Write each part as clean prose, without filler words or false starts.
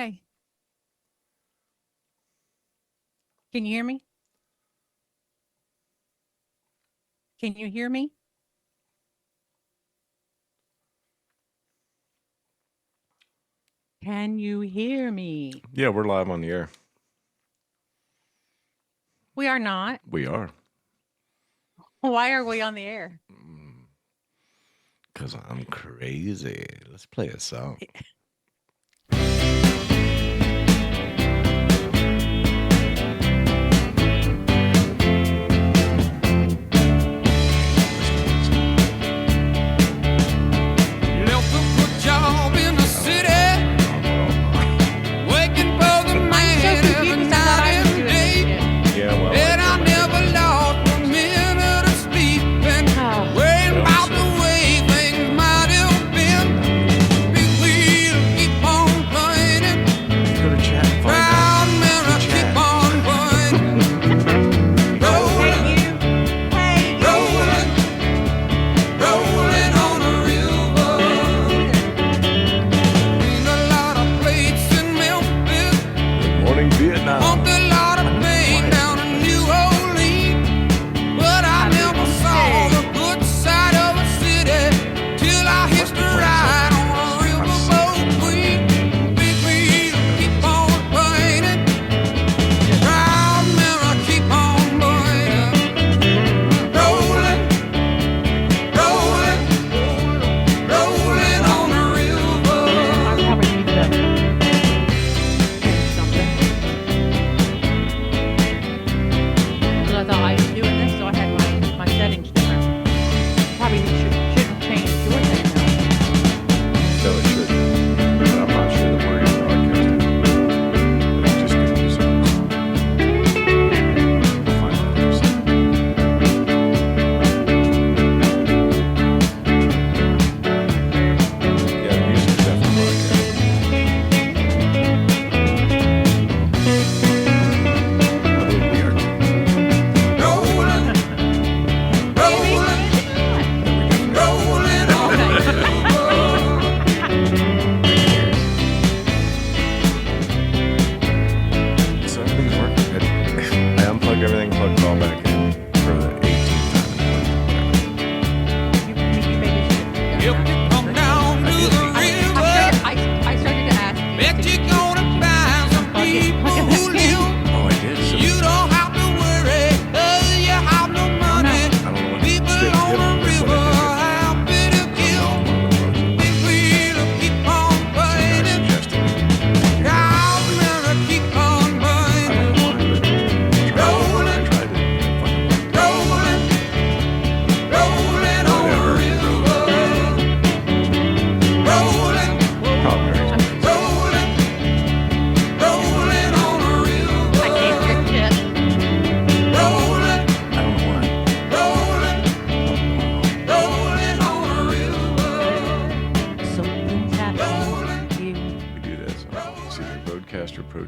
Hey, can you hear me? Can you hear me? Can you hear me? Yeah, we're live on the air. We are not. We are. Why are we on the air? Because I'm crazy. Let's play a song.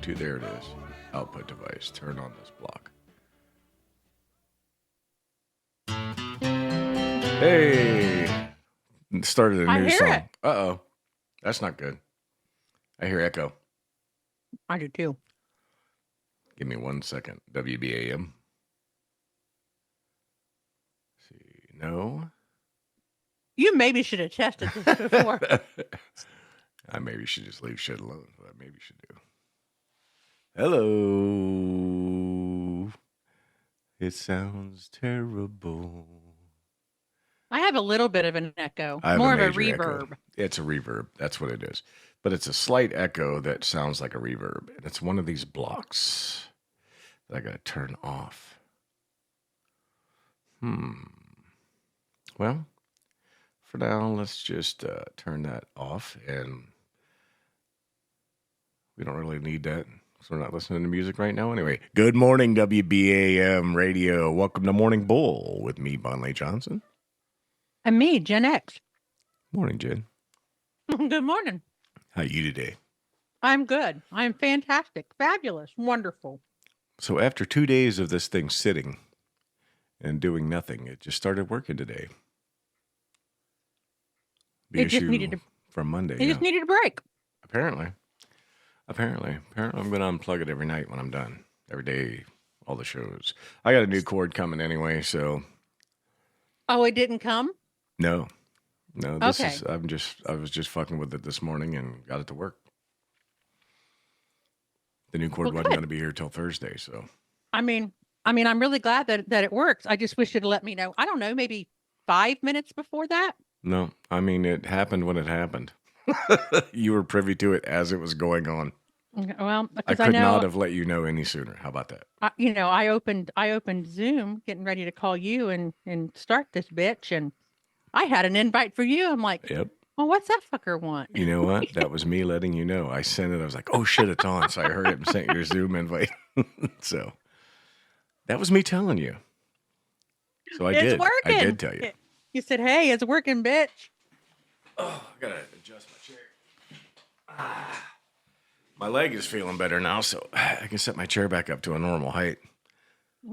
There it is. Output device. Turn on this block. Hey! Started a new song. It. Uh-oh. That's not good. I hear echo. I do too. Give me 1 second. WBAM. See. No. You maybe should have tested this before. I maybe should just leave shit alone. But I maybe should do. Hello. It sounds terrible. I have a little bit of an echo. I have more a of a major reverb. Echo. It's a reverb. That's what it is. But it's a slight echo that sounds like a reverb. And it's one of these blocks that I got to turn off. Well, for now, let's just turn that off. And we don't really need that. So we're not listening to music right now. Anyway, good morning, WBAM Radio. Welcome to Morning Bull with me, Bonley Johnson. And me, Gen X. Morning, Jen. Good morning. How are you today? I'm good. I'm fantastic. Fabulous. Wonderful. So after 2 days of this thing sitting and doing nothing, it just started working today. The it issue just needed from Monday. It just needed a break. Apparently. Apparently, I'm going to unplug it every night when I'm done. Every day, all the shows. I got a new cord coming anyway, so Oh, it didn't come? no, no. This Okay. is. I was just fucking with it this morning and got it to work. The new cord Well, wasn't going good. to be here till Thursday, so I mean, I'm really glad that it works. I just wish you'd let me know. I don't know, maybe 5 minutes before that. no. I mean, it happened when it happened. You were privy to it as it was going on. Okay, well, I because I could not know, have let you know any sooner. How about that? I opened Zoom, getting ready to call you and start this bitch, and I had an invite for you. I'm like, Yep. well, what's that fucker want? You know what? That was me letting you know. I sent it. I was like, oh shit, it's on. So I heard it and sent your Zoom invite. So that was me telling you. So I It's did. I working. did tell you. You said, hey, it's working, bitch. Oh, I gotta adjust my chair. My leg is feeling better now, so I can set my chair back up to a normal height.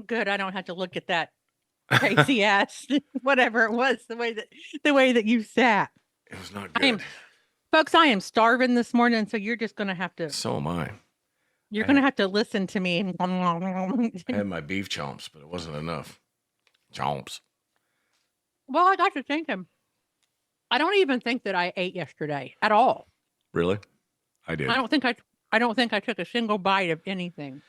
Good. I don't have to look at that crazy ass, whatever it was, the way that you sat. It was not I am, good. folks, I am starving this morning, so you're just gonna have to So am I. you're I gonna had, have to listen to me. I had my beef chomps, but it wasn't enough. Chomps. Well, I got to thinking. I don't even think that I ate yesterday at all. Really? I did. I don't think I took a single bite of anything.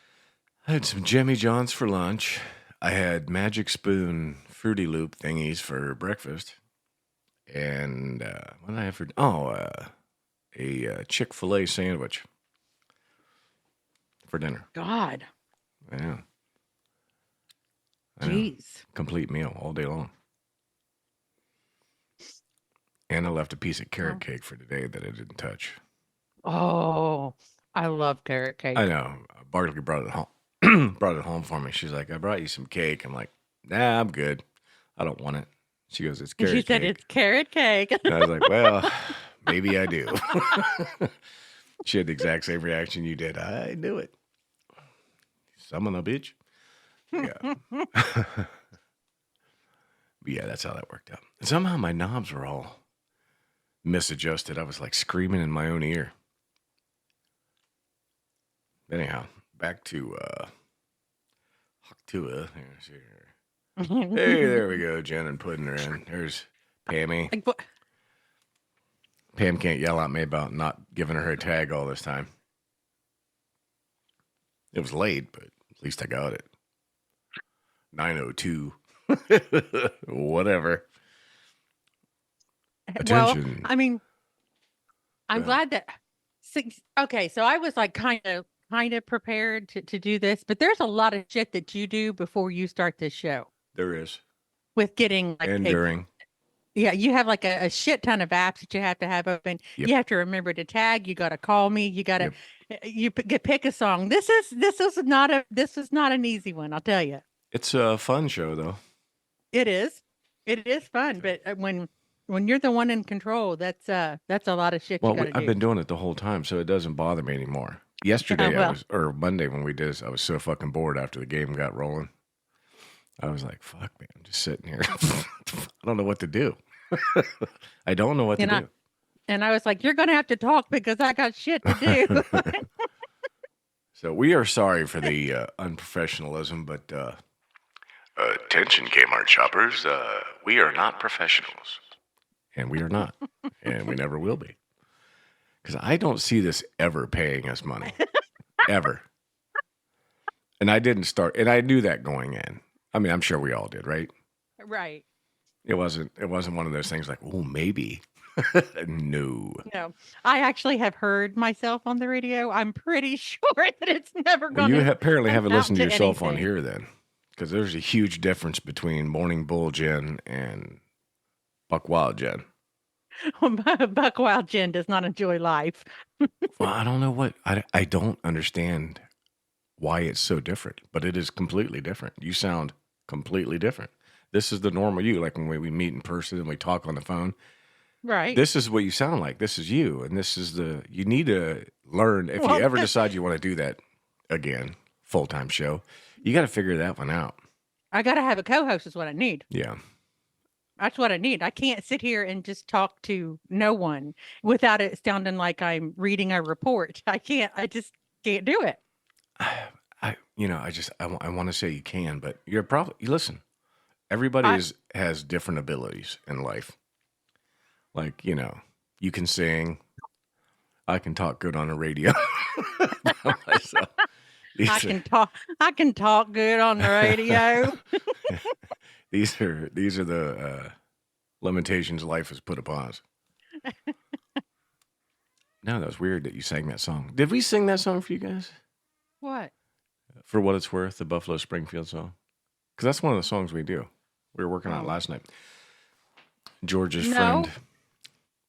I had some Jimmy John's for lunch. I had Magic Spoon Fruity Loop thingies for breakfast. And what did I have for? A Chick-fil-A sandwich for dinner. God, Yeah. I know. jeez. Complete meal all day long. And I left a piece of carrot Oh. cake for today that I didn't touch. Oh, I love carrot cake. I know. Bartley brought it home. Brought it home for me. She's like, I brought you some cake. I'm like, nah, I'm good. I don't want it. She goes, it's And carrot she said cake. it's carrot cake. And I was like, well, maybe I do. She had the exact same reaction you did. I knew it. Son of a bitch. Yeah. Yeah, that's how that worked out. And somehow my knobs were all misadjusted. I was like screaming in my own ear. Anyhow, back to Haktua. Hey, there we go. Jen and putting her in. There's Pammy. Like, Pam can't yell at me about not giving her a tag all this time. It was late, but at least I got it. 9:02. Whatever. well, Attention. I'm glad that. Okay, so I was like kind of prepared to do this, but there's a lot of shit that you do before you start this show There is. with getting like And during. yeah, you have like a shit ton of apps that you have to have open. Yep. You have to remember to tag. You got to call me. You got to pick a song. This is not an easy one. I'll tell you. It's a fun show, though. It is. It is fun, but when you're the one in control, that's a lot of shit you Well, got to do. I've been doing it the whole time, so it doesn't bother me anymore. Yesterday, well. or Monday when we did this, I was so fucking bored after the game got rolling. I was like, fuck, man, I'm just sitting here. I don't know what to do. I don't know what to do. And I was like, you're going to have to talk because I got shit to do. So we are sorry for the unprofessionalism, but attention, Kmart shoppers. We are not professionals. And we are not. And we never will be. Because I don't see this ever paying us money. Ever. And I didn't start, and I knew that going in. I mean, I'm sure we all did, right? Right. It wasn't one of those things like, oh, maybe. No. No, I actually have heard myself on the radio. I'm pretty sure that it's never Well, going to. you apparently haven't listened to amount yourself on anything. here then. Because there's a huge difference between Morning Bull Jen and Buck Wild Jen. Buck Wild Jen does not enjoy life. Well, I don't know what, I don't understand why it's so different, but it is completely different. You sound completely different. This is the normal you, like when we meet in person and we talk on the phone. Right. This is what you sound like. This is you. And this is you need to learn, if you ever decide you want to do that again, full-time show, you got to figure that one out. I got to have a co-host is what I need. Yeah. That's what I need. I can't sit here and just talk to no one without it sounding like I'm reading a report. I can't. I just can't do it. I want to say you can, but you're probably, listen, everybody I has different abilities in life. Like, you can sing. I can talk good on the radio by myself. I These are, can talk. I can talk good on the radio. these are the limitations life has put upon us. No, that was weird that you sang that song. Did we sing that song for you guys? What? For What It's Worth, the Buffalo Springfield song? Because that's one of the songs we do. We were working on it Oh last night. George's friend. no,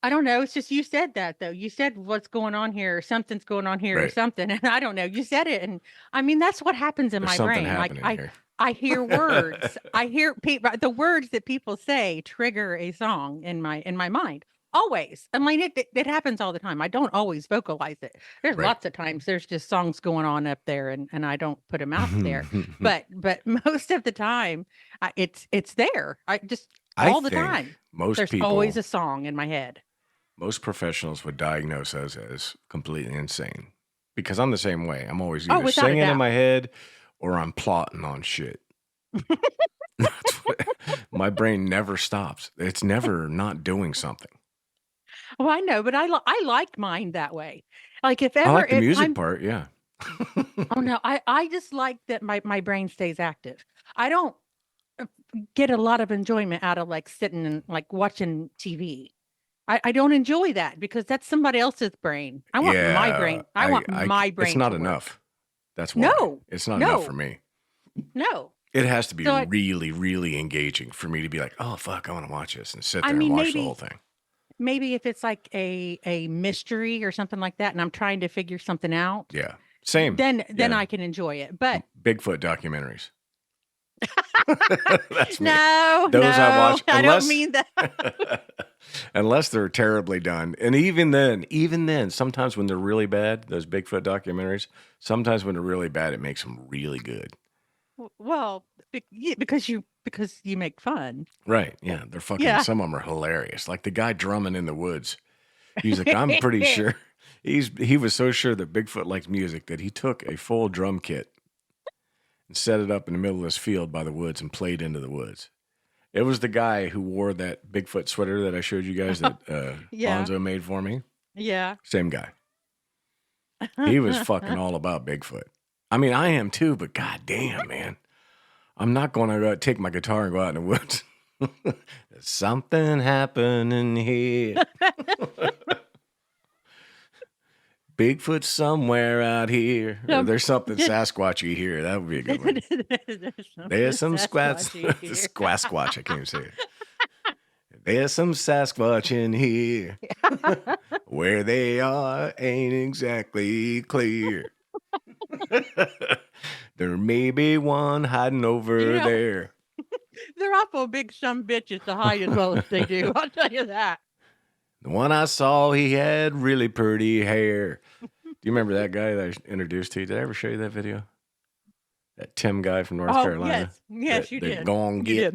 I don't know. It's just you said that though. You said what's going on here, or something's going on here, or Right. something, and I don't know. You said it, and I mean that's what happens in There's my something brain. Like happening here. I hear words. I hear the words that people say trigger a song in my mind. Always. I mean, it happens all the time. I don't always vocalize it. There's Right. lots of times there's just songs going on up there, and I don't put them out there. But most of the time, it's there. I just all the think time. most There's people, always a song in my head. most professionals would diagnose us as completely insane. Because I'm the same way. I'm always Oh, either without a singing in doubt. my head or I'm plotting on shit. That's what, my brain never stops. It's never not doing something. Oh, I know, but I like mine that way. Like if I ever like the if music I'm part, yeah. oh no, I just like that my brain stays active. I don't uh, get a lot of enjoyment out of like sitting and like watching TV. I don't enjoy that because that's somebody else's brain. I want my Yeah, brain. I want my it's brain not to work. enough. That's why. No, It's not enough for no, me. no. It has to be So really, really engaging for me to be like, oh, fuck, I want to watch this and sit I there and mean watch the whole thing. maybe if it's like a mystery or something like that, and I'm trying to figure something out, Yeah. Same. then Yeah. I can enjoy it. But Bigfoot documentaries. That's me. no, Those I watch. I don't mean that. Unless they're terribly done. And even then, sometimes when they're really bad, those Bigfoot documentaries, sometimes when they're really bad, it makes them really good. Well, yeah, because you make fun. Right. Yeah. They're fucking, Yeah. some of them are hilarious. Like the guy drumming in the woods. He's like, I'm pretty sure. He was so sure that Bigfoot liked music that he took a full drum kit and set it up in the middle of this field by the woods and played into the woods. It was the guy who wore that Bigfoot sweater that I showed you guys that Yeah. Bonzo made for me. Yeah. Same guy. He was fucking all about Bigfoot. I mean, I am too, but goddamn, man. I'm not going to go take my guitar and go out in the woods. There's something happening here. Bigfoot somewhere out here. Or there's something Sasquatchy here. That would be a good one. There's some Squasquatch. I can't even say it. There's some Sasquatch in here. Where they are ain't exactly clear. There may be one hiding over there. They're awful big some bitches to hide as well as they do. I'll tell you that. The one I saw, he had really pretty hair. Do you remember that guy that I introduced to you? Did I ever show you that video? That Tim guy from North Carolina? Yes, you that did. Go on, get.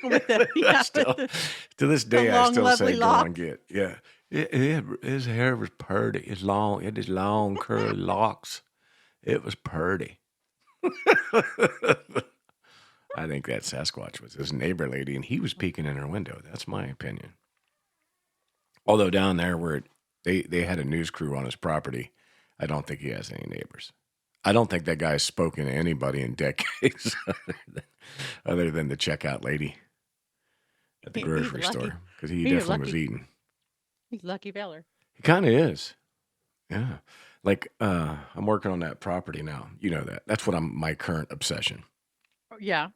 With the, yeah, Still, with to this day, I long, still say lovely go on, locks. get. Yeah. His hair was pretty. It's long. It is long, curly locks. It was pretty. I think that Sasquatch was his neighbor lady, and he was peeking in her window. That's my opinion. Although down there where they had a news crew on his property, I don't think he has any neighbors. I don't think that guy's spoken to anybody in decades other than the checkout lady at the grocery store, because he definitely was eating. He's lucky feller. He kind of is. Yeah. Like, I'm working on that property now. You know that. That's what my current obsession. Yeah.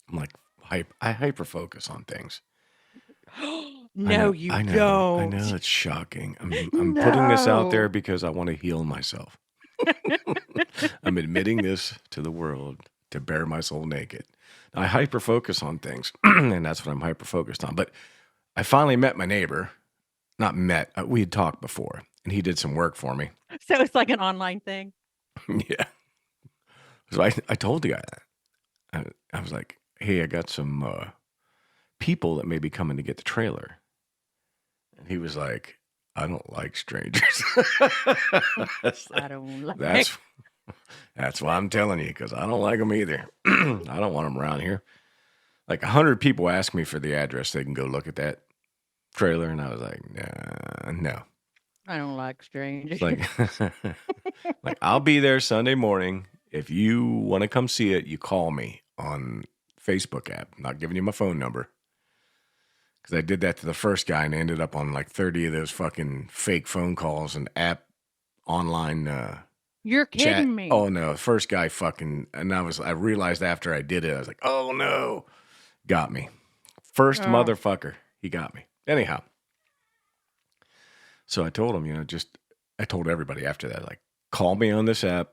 I'm like, I hyper focus on things. No, you I know, don't. I know it's shocking. I'm putting this out there because I want to heal myself. I'm admitting this to the world to bare my soul naked. I hyper focus on things, and that's what I'm hyper focused on. But I finally met my neighbor. Not met. We had talked before, and he did some work for me. So it's like an online thing. Yeah. So I told the guy that. I was like, hey, I got some people that may be coming to get the trailer. And he was like, I don't like strangers. I don't like. That's why I'm telling you, because I don't like them either. I don't want them around here. Like 100 people asked me for the address. They can go look at that trailer. And I was like, nah, no. I don't like strangers. Like, like I'll be there Sunday morning. If you want to come see it, you call me on Facebook app. I'm not giving you my phone number. Because I did that to the first guy and ended up on like 30 of those fucking fake phone calls and app online You're kidding chat. me. Oh no, the first guy fucking, and I realized after I did it, I was like, oh no, got me. First motherfucker, he got me. Anyhow, so I told him, I told everybody after that, like, call me on this app.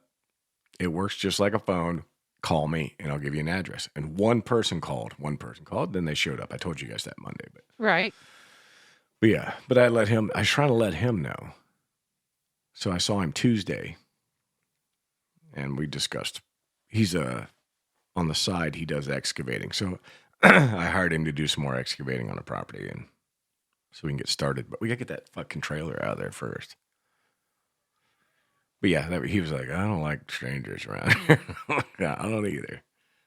It works just like a phone. Call me and I'll give you an address. And one person called, then they showed up. I told you guys that Monday, but Right. But yeah, but I was trying to let him know. So I saw him Tuesday and we discussed, he's on the side, he does excavating. So I hired him to do some more excavating on the property and so we can get started. But we got to get that fucking trailer out of there first. But yeah, he was like, I don't like strangers around here. Yeah, I don't either.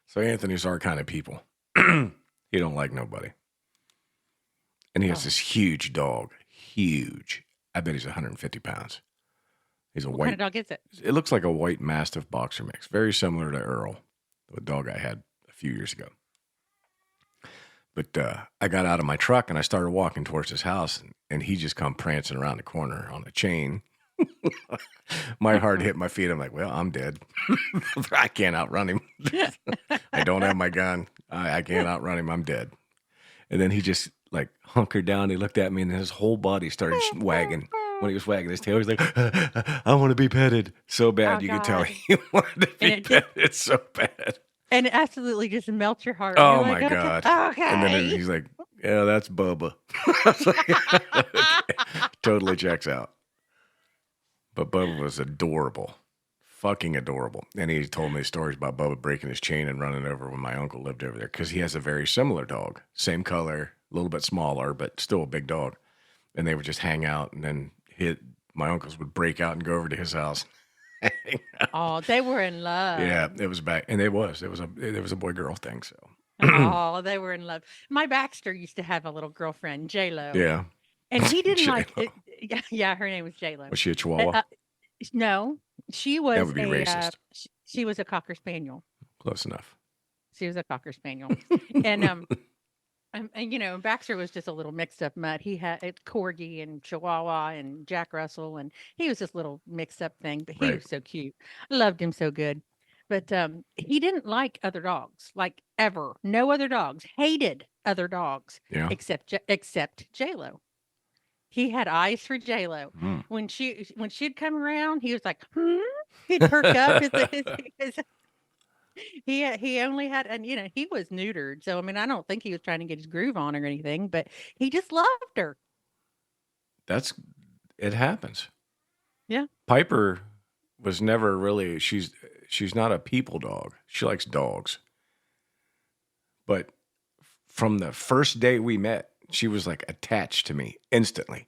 So Anthony's our kind of people. He don't like nobody. And he has this huge dog. Huge. I bet he's 150 pounds. He's a What white. kind of dog is it? It looks like a white Mastiff boxer mix. Very similar to Earl, the dog I had a few years ago. But I got out of my truck and I started walking towards his house. And he just come prancing around the corner on a chain. My heart hit my feet. I'm like, well, I'm dead. I can't outrun him. I don't have my gun. I can't outrun him. I'm dead. And then he just like hunkered down. He looked at me and his whole body started wagging. When he was wagging his tail, he was like, I want to be petted so bad. Oh, You could tell God. he wanted to be petted so bad. And it absolutely just melts your heart. Oh, You're my like, God. Okay. And then he's like, yeah, that's Bubba. I was like, okay. Totally checks out. But Bubba was adorable. Fucking adorable. And he told me stories about Bubba breaking his chain and running over when my uncle lived over there. Because he has a very similar dog. Same color, a little bit smaller, but still a big dog. And they would just hang out. And then my uncles would break out and go over to his house. Oh, they were in love. Yeah, it was back. And it was a boy-girl thing. So. Oh, they were in love. My Baxter used to have a little girlfriend, J-Lo. Yeah. And he didn't like J-Lo. it. Yeah, her name was J-Lo. Was she a Chihuahua? No, she was That would be racist. She was a Cocker Spaniel. Close enough. She was a Cocker Spaniel. And Baxter was just a little mixed up mutt. He had Corgi and Chihuahua and Jack Russell, and he was this little mixed up thing, but he was so cute. I loved him so good. But he didn't like other dogs, like ever. No other dogs. Hated other dogs. Yeah. Except J-Lo. He had eyes for J-Lo. Mm. When she'd come around, he was like, he'd perk up. He only had, and he was neutered. So, I mean, I don't think he was trying to get his groove on or anything, but he just loved her. It happens. Yeah. Piper was never really, she's not a people dog. She likes dogs. But from the first day we met, she was like attached to me instantly.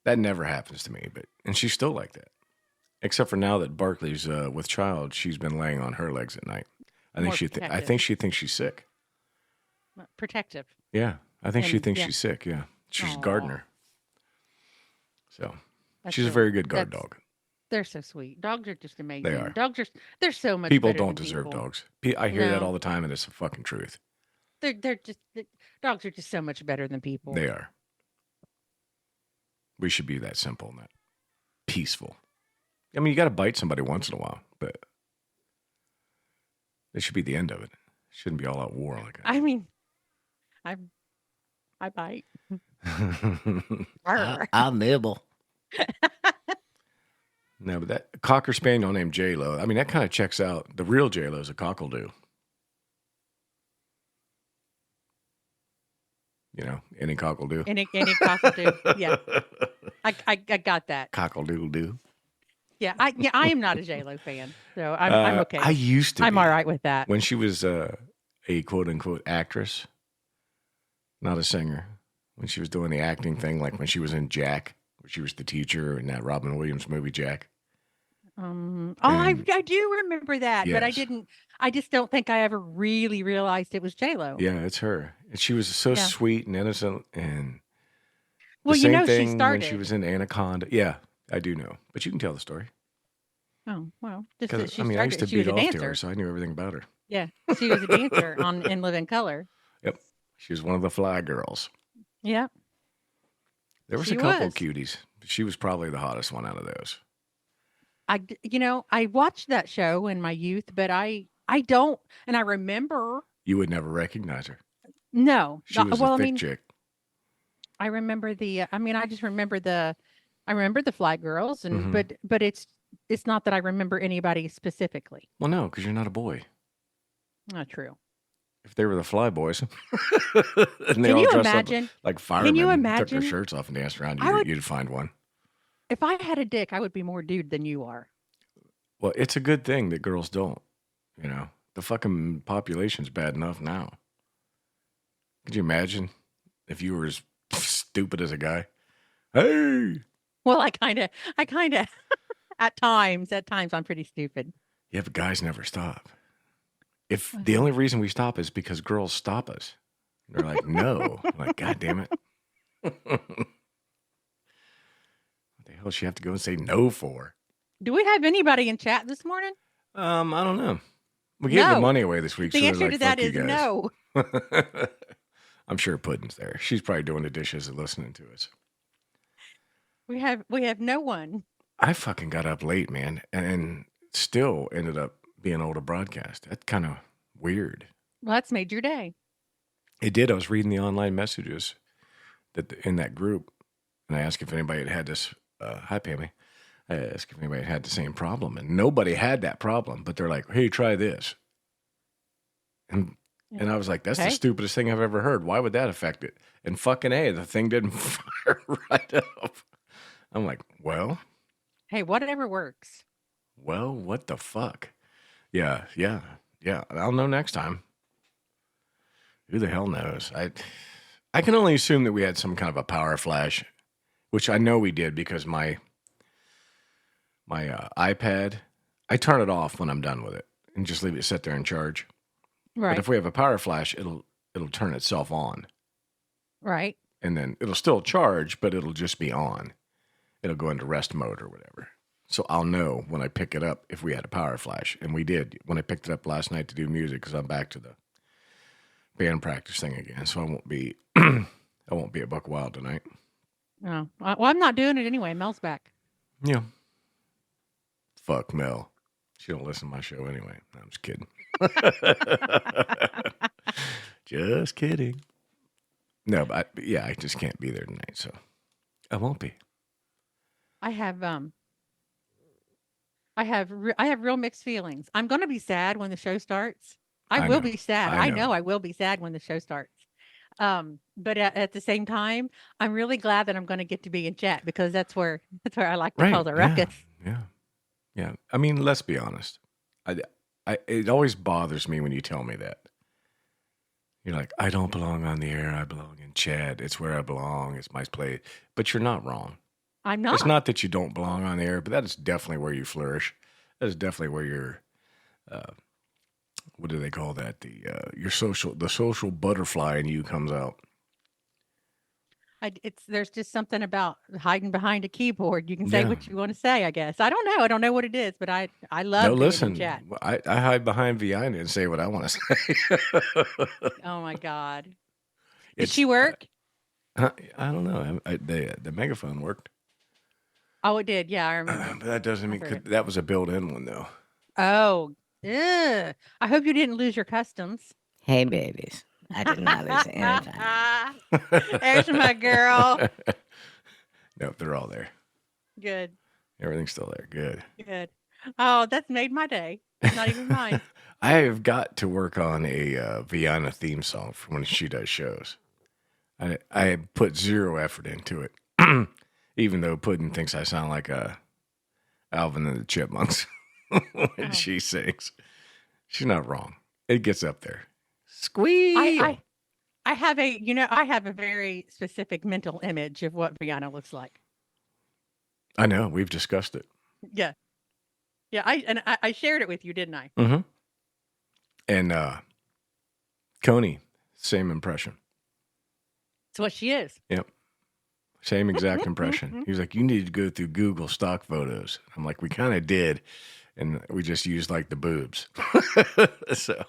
That never happens to me, and she's still like that. Except for now that Barkley's with child, she's been laying on her legs at night. I think she thinks she's sick. Protective. Yeah, I think she thinks yeah. she's sick. Yeah, she's a Aw. gardener. So That's she's a really- very good guard dog. They're so sweet. Dogs are just amazing. They are. Dogs are. They're so much. People better don't than deserve people. dogs. I hear that No. all the time, and it's the fucking truth. Dogs are just so much better than people. They are. We should be that simple and that peaceful. I mean, you got to bite somebody once in a while, but this should be the end of it. Shouldn't be all out war like that. I mean, I bite. Arr. I'll nibble. No, but that Cocker Spaniel named J-Lo, I mean, that kind of checks out. The real J-Lo is a cockle-doo. Any cockle-doo. Any cockatoo. Yeah, I got that. Cockle-doodle-doo. Yeah, I am not a J-Lo fan, so I'm okay. I used to I'm be. all right with that. When she was a quote-unquote actress, not a singer. When she was doing the acting thing, like when she was in Jack, where she was the teacher in that Robin Williams movie, Jack. And I do remember that, but yes, I just don't think I ever really realized it was J-Lo. yeah, it's her. And she was so Yeah. sweet and innocent. And the Well, same she thing when she was started. in Anaconda. Yeah, I do know. But you can tell the story. Oh, well, just Because, that I she mean, I used started. to She beat was a off to her, dancer. so I knew everything about her. Yeah, she was a dancer on In Living Color. Yep. She was one of the fly girls. Yeah, There was a she couple of was. cuties. She was probably the hottest one out of those. I watched that show in my youth, but I don't, and I remember. You would never recognize her. No, She was a well, I thick mean, chick. I remember I just remember I remember the Fly Girls, and Mm-hmm. but it's not that I remember anybody specifically. Well, no, because you're not a boy. Not true. If they were the fly boys and they Can all you dressed up imagine? like Can you firemen, took their imagine? shirts off and danced around, I would, you'd find one. if I had a dick, I would be more dude than you are. Well, it's a good thing that girls don't. The fucking population's bad enough now. Could you imagine if you were as stupid as a guy? Hey! Well, I kind of, at times, I'm pretty stupid. Yeah, but guys never stop. If the Well, only reason we stop is because girls stop us. They're like, no. I'm like, God damn it. What the hell does she have to go and say no for? do we have anybody in chat this morning? I don't know. We gave the No. money away this week, so The they're answer like, to that fuck you is guys. no. I'm sure Puddin's there. She's probably doing the dishes and listening to us. We have no one. I fucking got up late, man, and still ended up being able to broadcast. That's kind of weird. Well, that's made your day. It did. I was reading the online messages in that group, and I asked if anybody had this. Hi, Pammy. I asked if anybody had the same problem, and nobody had that problem. But they're like, "Hey, try this," and I was like, "That's the Okay. stupidest thing I've ever heard. Why would that affect it?" And fucking A, the thing didn't fire right up. I'm like, well, Hey, whatever works. what the fuck? Yeah. I'll know next time. Who the hell knows? I can only assume that we had some kind of a power flash, which I know we did because my iPad, I turn it off when I'm done with it and just leave it sit there and charge. Right. But if we have a power flash, it'll turn itself on, Right. and then it'll still charge, but it'll just be on. It'll go into rest mode or whatever. So I'll know when I pick it up if we had a power flash, and we did when I picked it up last night to do music because I'm back to the band practice thing again. So I won't be a buck wild tonight. No. Well, I'm not doing it anyway. Mel's back. Yeah. Fuck Mel. She don't listen to my show anyway. No, I'm just kidding. Just kidding. No, but I just can't be there tonight, so I won't be. I have real mixed feelings. I'm going to be sad when the show starts. I I will know. be sad. I I know. know I will be sad when the show starts. But at the same time, I'm really glad that I'm going to get to be in chat because that's where I like to cause a ruckus. Yeah. I mean, let's be honest. It always bothers me when you tell me that. You're like, I don't belong on the air. I belong in chat. It's where I belong. It's my place. But you're not wrong. I'm not. It's not that you don't belong on the air, but that is definitely where you flourish. That is definitely where you're, what do they call that? The social butterfly in you comes out. There's just something about hiding behind a keyboard. You can say Yeah. what you want to say, I guess. I don't know. I don't know what it is, but I love No, being listen, in chat. I hide behind Vienna and say what I want to say. Oh my God. Did It's- she work? I don't know. The megaphone worked. Oh, it did. Yeah, I remember. But that doesn't mean I've heard that was a built-in one though. Oh, ugh. I hope you didn't lose your customs. Hey, babies. I did not lose anything. There's my girl. Nope, they're all there. Good, Everything's still there. Good. good. Oh, that's made my day. It's not even mine. I have got to work on a Vienna theme song for when she does shows. I put zero effort into it, even though Puddin thinks I sound like Alvin and the Chipmunks when she sings. She's not wrong. It gets up there. Squeal. I have I have a very specific mental image of what Brianna looks like. I know. We've discussed it. Yeah. Yeah. I shared it with you, didn't I? Mm-hmm. And Coney, same impression. It's what she is. Yep. Same exact impression. He was like, you need to go through Google stock photos. I'm like, we kind of did. And we just used like the boobs. So,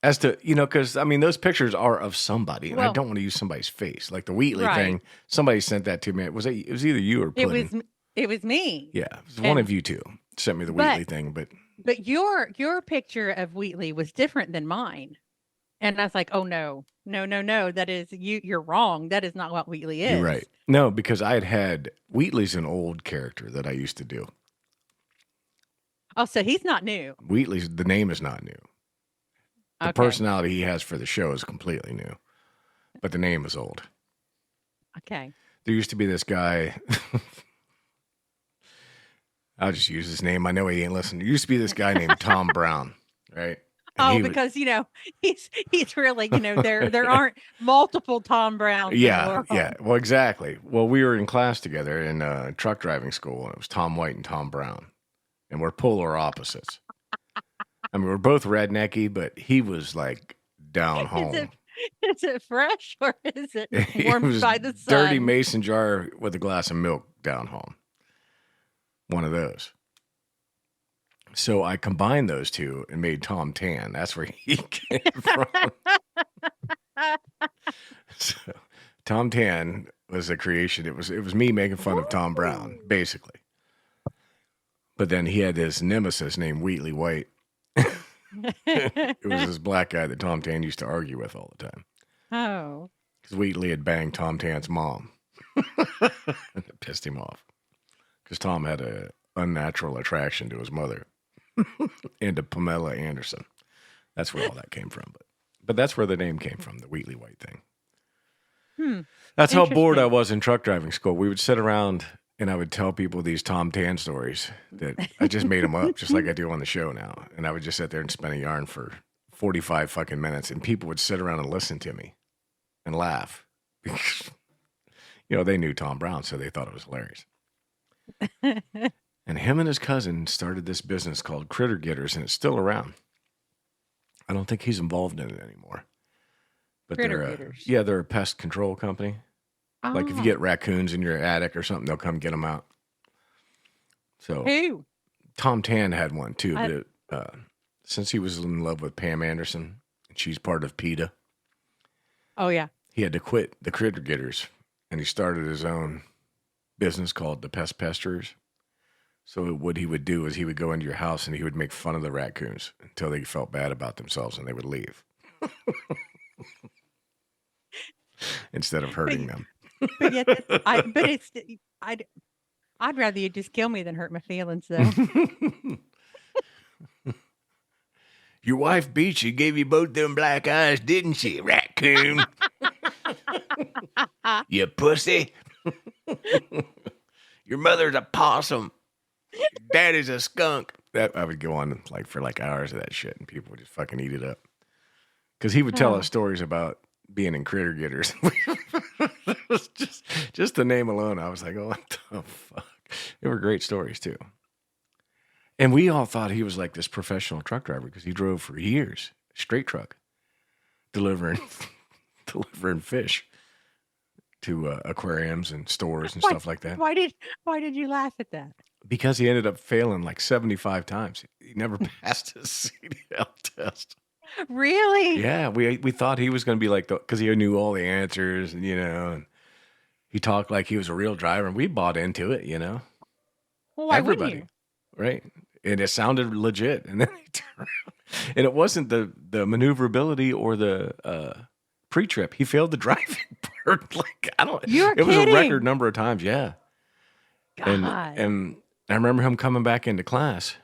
as to, because I mean, those pictures are of somebody and I Well, don't want to use somebody's face. Like the Wheatley right. thing, somebody sent that to me. It was either you or It Puddin'. it was me. Yeah. It was one And of you two sent me the but Wheatley thing, but your picture of Wheatley was different than mine. And I was like, oh no, no, no, no. That is you're wrong. That is not what Wheatley is. you're right. No, because I had Wheatley's an old character that I used to do. Oh, so he's not new. Wheatley's, the name is not new. The Okay. personality he has for the show is completely new, but the name is old. Okay. There used to be this guy. I'll just use his name. I know he ain't listening. There used to be this guy named Tom Brown, right? And Oh, he would- because he's really, there aren't multiple Tom Browns in the yeah, world. yeah. Well, exactly. Well, we were in class together in truck driving school, and it was Tom White and Tom Brown, and we're polar opposites. I mean, we're both rednecky, but he was like down home. Is it fresh or is it It warmed was by the sun? dirty mason jar with a glass of milk down home. One of those. So I combined those two and made Tom Tan. That's where he came from. So Tom Tan was a creation. It was me making fun of Tom Brown, basically. But then he had this nemesis named Wheatley White. It was this black guy that Tom Tan used to argue with all the time. Oh. Because Wheatley had banged Tom Tan's mom. And it pissed him off. Because Tom had an unnatural attraction to his mother. And to Pamela Anderson. That's where all that came from. But that's where the name came from, the Wheatley White thing. That's how bored I Interesting. was in truck driving school. We would sit around and I would tell people these Tom Tan stories that I just made them up, just like I do on the show now. And I would just sit there and spin a yarn for 45 fucking minutes. And people would sit around and listen to me and laugh. Because, they knew Tom Brown, so they thought it was hilarious. And him and his cousin started this business called Critter Getters, and it's still around. I don't think he's involved in it anymore. But Critter Getters. they're a pest control company. Like if you get raccoons in your attic or something, they'll come get them out. So Who? Tom Tan had one too, but since he was in love with Pam Anderson, and she's part of PETA, Oh yeah. he had to quit the Critter Getters, and he started his own business called the Pest Pesterers. So what he would do is he would go into your house and he would make fun of the raccoons until they felt bad about themselves and they would leave. Instead of hurting them. But yet, I'd rather you just kill me than hurt my feelings, though. Your wife beat you, gave you both them black eyes, didn't she, raccoon? You pussy. Your mother's a possum. Your daddy's a skunk. That I would go on for hours of that shit, and people would just fucking eat it up. Because he would tell us stories about being in Critter Getters. just the name alone, I was like, oh, what the fuck? They were great stories, too. And we all thought he was like this professional truck driver because he drove for years, straight truck, delivering fish to aquariums and stores and stuff like that. Why did you laugh at that? Because he ended up failing like 75 times. He never passed his CDL test. Really? Yeah, we thought he was going to be like because he knew all the answers, and and he talked like he was a real driver, and we bought into it, Well, why everybody, wouldn't right? And it sounded legit, and then he turned around, and it wasn't the maneuverability or the pre-trip. He failed the driving part. You're It was a kidding. record number of times, yeah. God. And I remember him coming back into class.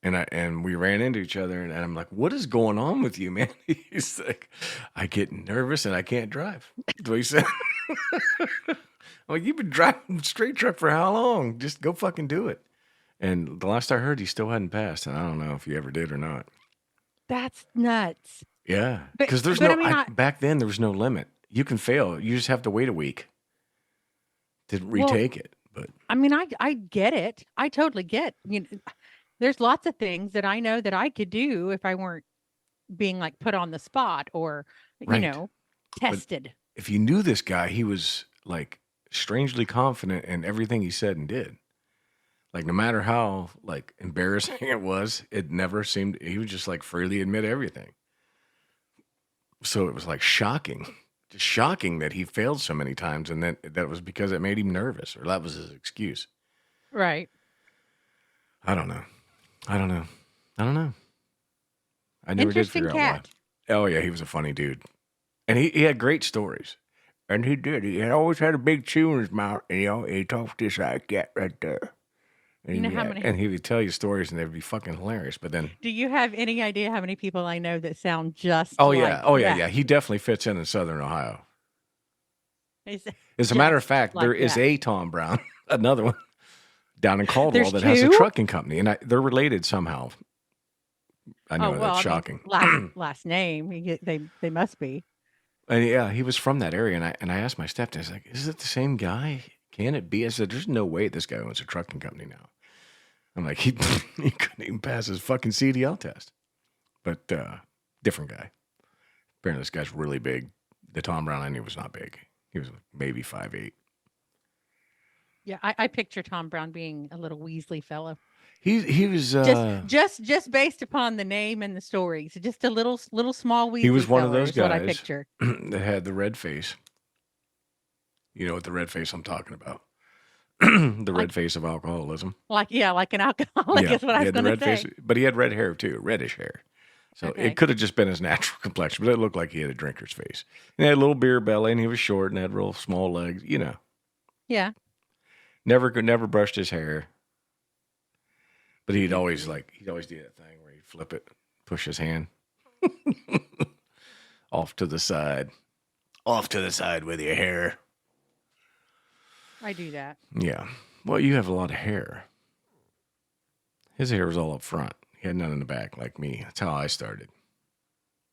And we ran into each other, and I'm like, what is going on with you, man? He's like, I get nervous and I can't drive. That's what he said. I'm like, you've been driving straight truck for how long? Just go fucking do it. And the last I heard, he still hadn't passed. And I don't know if he ever did or not. That's nuts. Yeah, But because there's but no I mean, back then there was no limit. You can fail. You just have to wait a week to well, retake it. But I mean, I get it. I totally get. There's lots of things that I know that I could do if I weren't being like put on the spot or, right. But tested. if you knew this guy, he was like strangely confident in everything he said and did. Like no matter how like embarrassing it was, it never seemed he would just like freely admit everything. So it was like shocking. Just shocking that he failed so many times and that was because it made him nervous or that was his excuse. Right. I don't know. I don't know. I don't know. I never did Interesting figure out why. cat. Oh yeah, he was a funny dude. And he had great stories. And he did. He had always had a big chew in his mouth, and he talked just like that right there. And You know he how had- many? and he would tell you stories and they'd be fucking hilarious. But then Do you have any idea how many people I know that sound just oh like yeah, that? yeah. He definitely fits in Southern Ohio. It's As a matter of just fact, there like is that. a Tom Brown, another one down in Caldwell There's that has a two? trucking company, and they're related somehow. I know Oh, well, that's I mean, shocking. last name. They must be. And yeah, he was from that area, and I asked my stepdad, I was like, "Is it the same guy? Can it be?" I said, "There's no way this guy owns a trucking company now." I'm like, he he couldn't even pass his fucking CDL test. But different guy. Apparently, this guy's really big. The Tom Brown I knew was not big. He was maybe 5'8". Yeah, I picture Tom Brown being a little Weasley fellow. He was Just based upon the name and the stories. Just a little small Weasley he was one of feller those is what I guys picture. that had the red face. You know what the red face I'm talking about? The red Like face of alcoholism. like an alcoholic Yeah, is what I he was had the gonna red face, say. but he had red hair too, reddish hair. So it Okay. could have just been his natural complexion, but it looked like he had a drinker's face. And he had a little beer belly, and he was short and had real small legs. You know, Yeah. never brushed his hair, but he'd Good always grief. do that thing where he'd flip it, push his hand off to the side with your hair. I do that. Yeah. Well, you have a lot of hair. His hair was all up front. He had none in the back like me. That's how I started.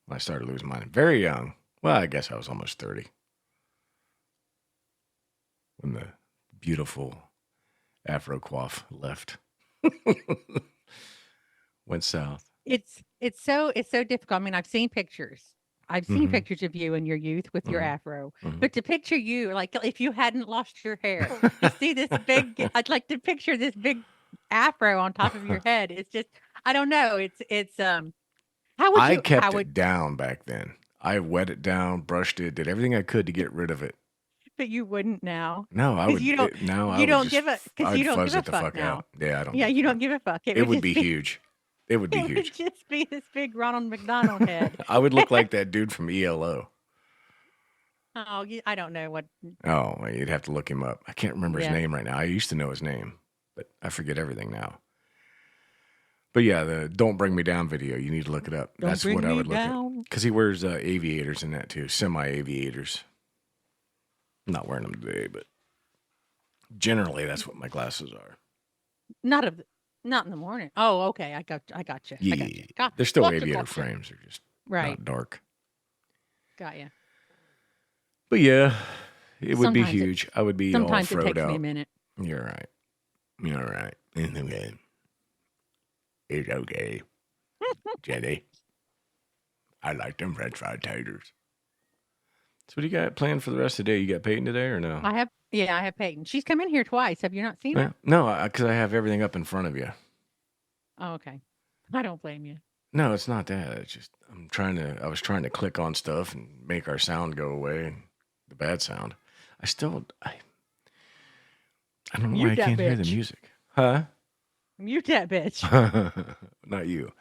When I started losing mine. Very young. Well, I guess I was almost 30. When the beautiful Afro coif left. Went south. It's so difficult. I mean, I've seen pictures. I've seen Mhm. pictures of you in your youth with your Mhm. afro. Mhm. But to picture you, like if you hadn't lost your hair, to see this big I'd like to picture this big afro on top of your head. It's just I don't know. It's how would I you kept it down back then. I wet it down, brushed it, did everything I could to get rid of it. but you wouldn't now. No, I 'Cause would. you don't Now I you would don't just. give a because I'd you don't fuzz give a it the fuck fuck now. out. Yeah, I don't. Yeah, give a you don't fuck. give a fuck. It would just be huge. It would be it would huge. just be this big Ronald McDonald head. I would look like that dude from ELO. Oh, I don't know what. Oh, well, you'd have to look him up. I can't remember his Yeah. name right now. I used to know his name, but I forget everything now. But yeah, the "Don't Bring Me Down" video, you need to look it up. Don't That's bring what I me would look at. down. Because he wears aviators in that too, semi-aviators. I'm not wearing them today, but generally that's what my glasses are. Not in the morning. Oh, okay. I got you. I got you. Yeah, they're still Gotcha, aviator gotcha. frames. They're just Right. not dark. Got you. But yeah, it would be Sometimes it- huge. I would be Sometimes all it froed takes me a out. minute. You're right. You're right. It's okay. It's okay, Jenny. I like them French fried taters. So what do you got planned for the rest of the day? You got Peyton today or no? I have Peyton. She's come in here twice. Have you not seen her? Yeah. No, because I have everything up in front of you. Oh, okay. I don't blame you. No, it's not that. It's just I was trying to click on stuff and make our sound go away, the bad sound. I don't know why Mute I that can't hear the bitch. music. Huh? Mute that bitch. Not you.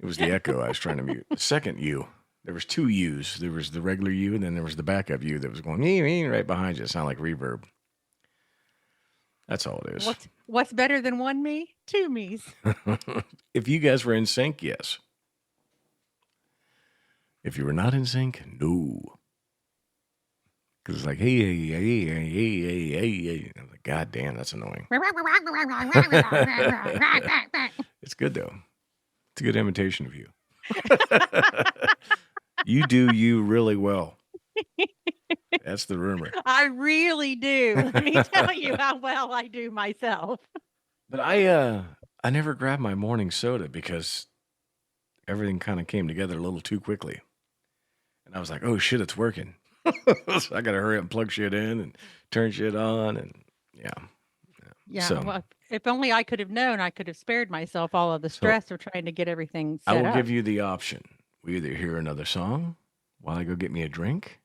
It was the echo I was trying to mute. The second U. There was two U's. There was the regular U, and then there was the backup U that was going right behind you. It sounded like reverb. That's all it is. What's better than one me? Two me's. If you guys were in sync, yes. If you were not in sync, no. Because it's like, hey. I'm like, God damn, that's annoying. It's good, though. It's a good imitation of you. You do you really well. That's the rumor. I really do. Let me tell you how well I do myself. But I never grabbed my morning soda because everything kind of came together a little too quickly. And I was like, oh shit, it's working. So I got to hurry up and plug shit in and turn shit on. And yeah. Yeah. So Well, if only I could have known, I could have spared myself all of the stress of trying to get everything I set will up. give you the option. We either hear another song while I go get me a drink,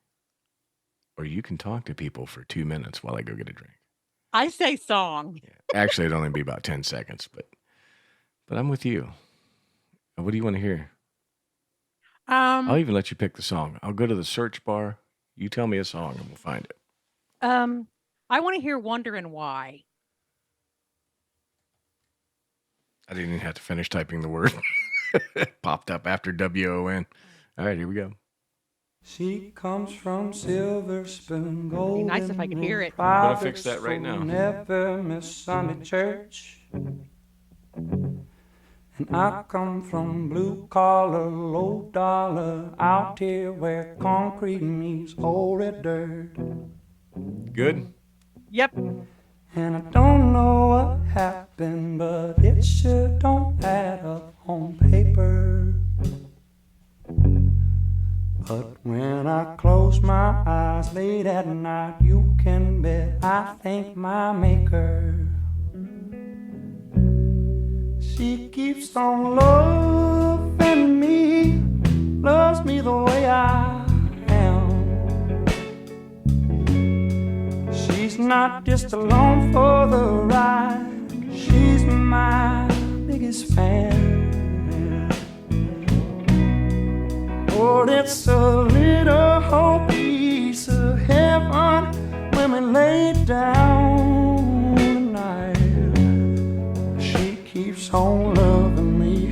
or you can talk to people for 2 minutes while I go get a drink. I say song. Yeah. Actually, it'd only be about 10 seconds, but I'm with you. What do you want to hear? I'll even let you pick the song. I'll go to the search bar. You tell me a song and we'll find it. I want to hear Wondering Why. I didn't even have to finish typing the word. It popped up after WON. All right, here we go. She comes from Silver Spoon, Golden. Be nice if I could hear it. I'm gonna fix that right now. Never miss Sunday church. And I come from blue collar, low dollar, out here where concrete meets old red dirt. Good? Yep. And I don't know what happened, but it sure don't add up on paper. But when I close my eyes late at night, you can bet I thank my maker. She keeps on loving me, loves me the way I am. She's not just along for the ride, she's my biggest fan. Oh, it's a little piece of heaven when we lay down tonight. She keeps on loving me,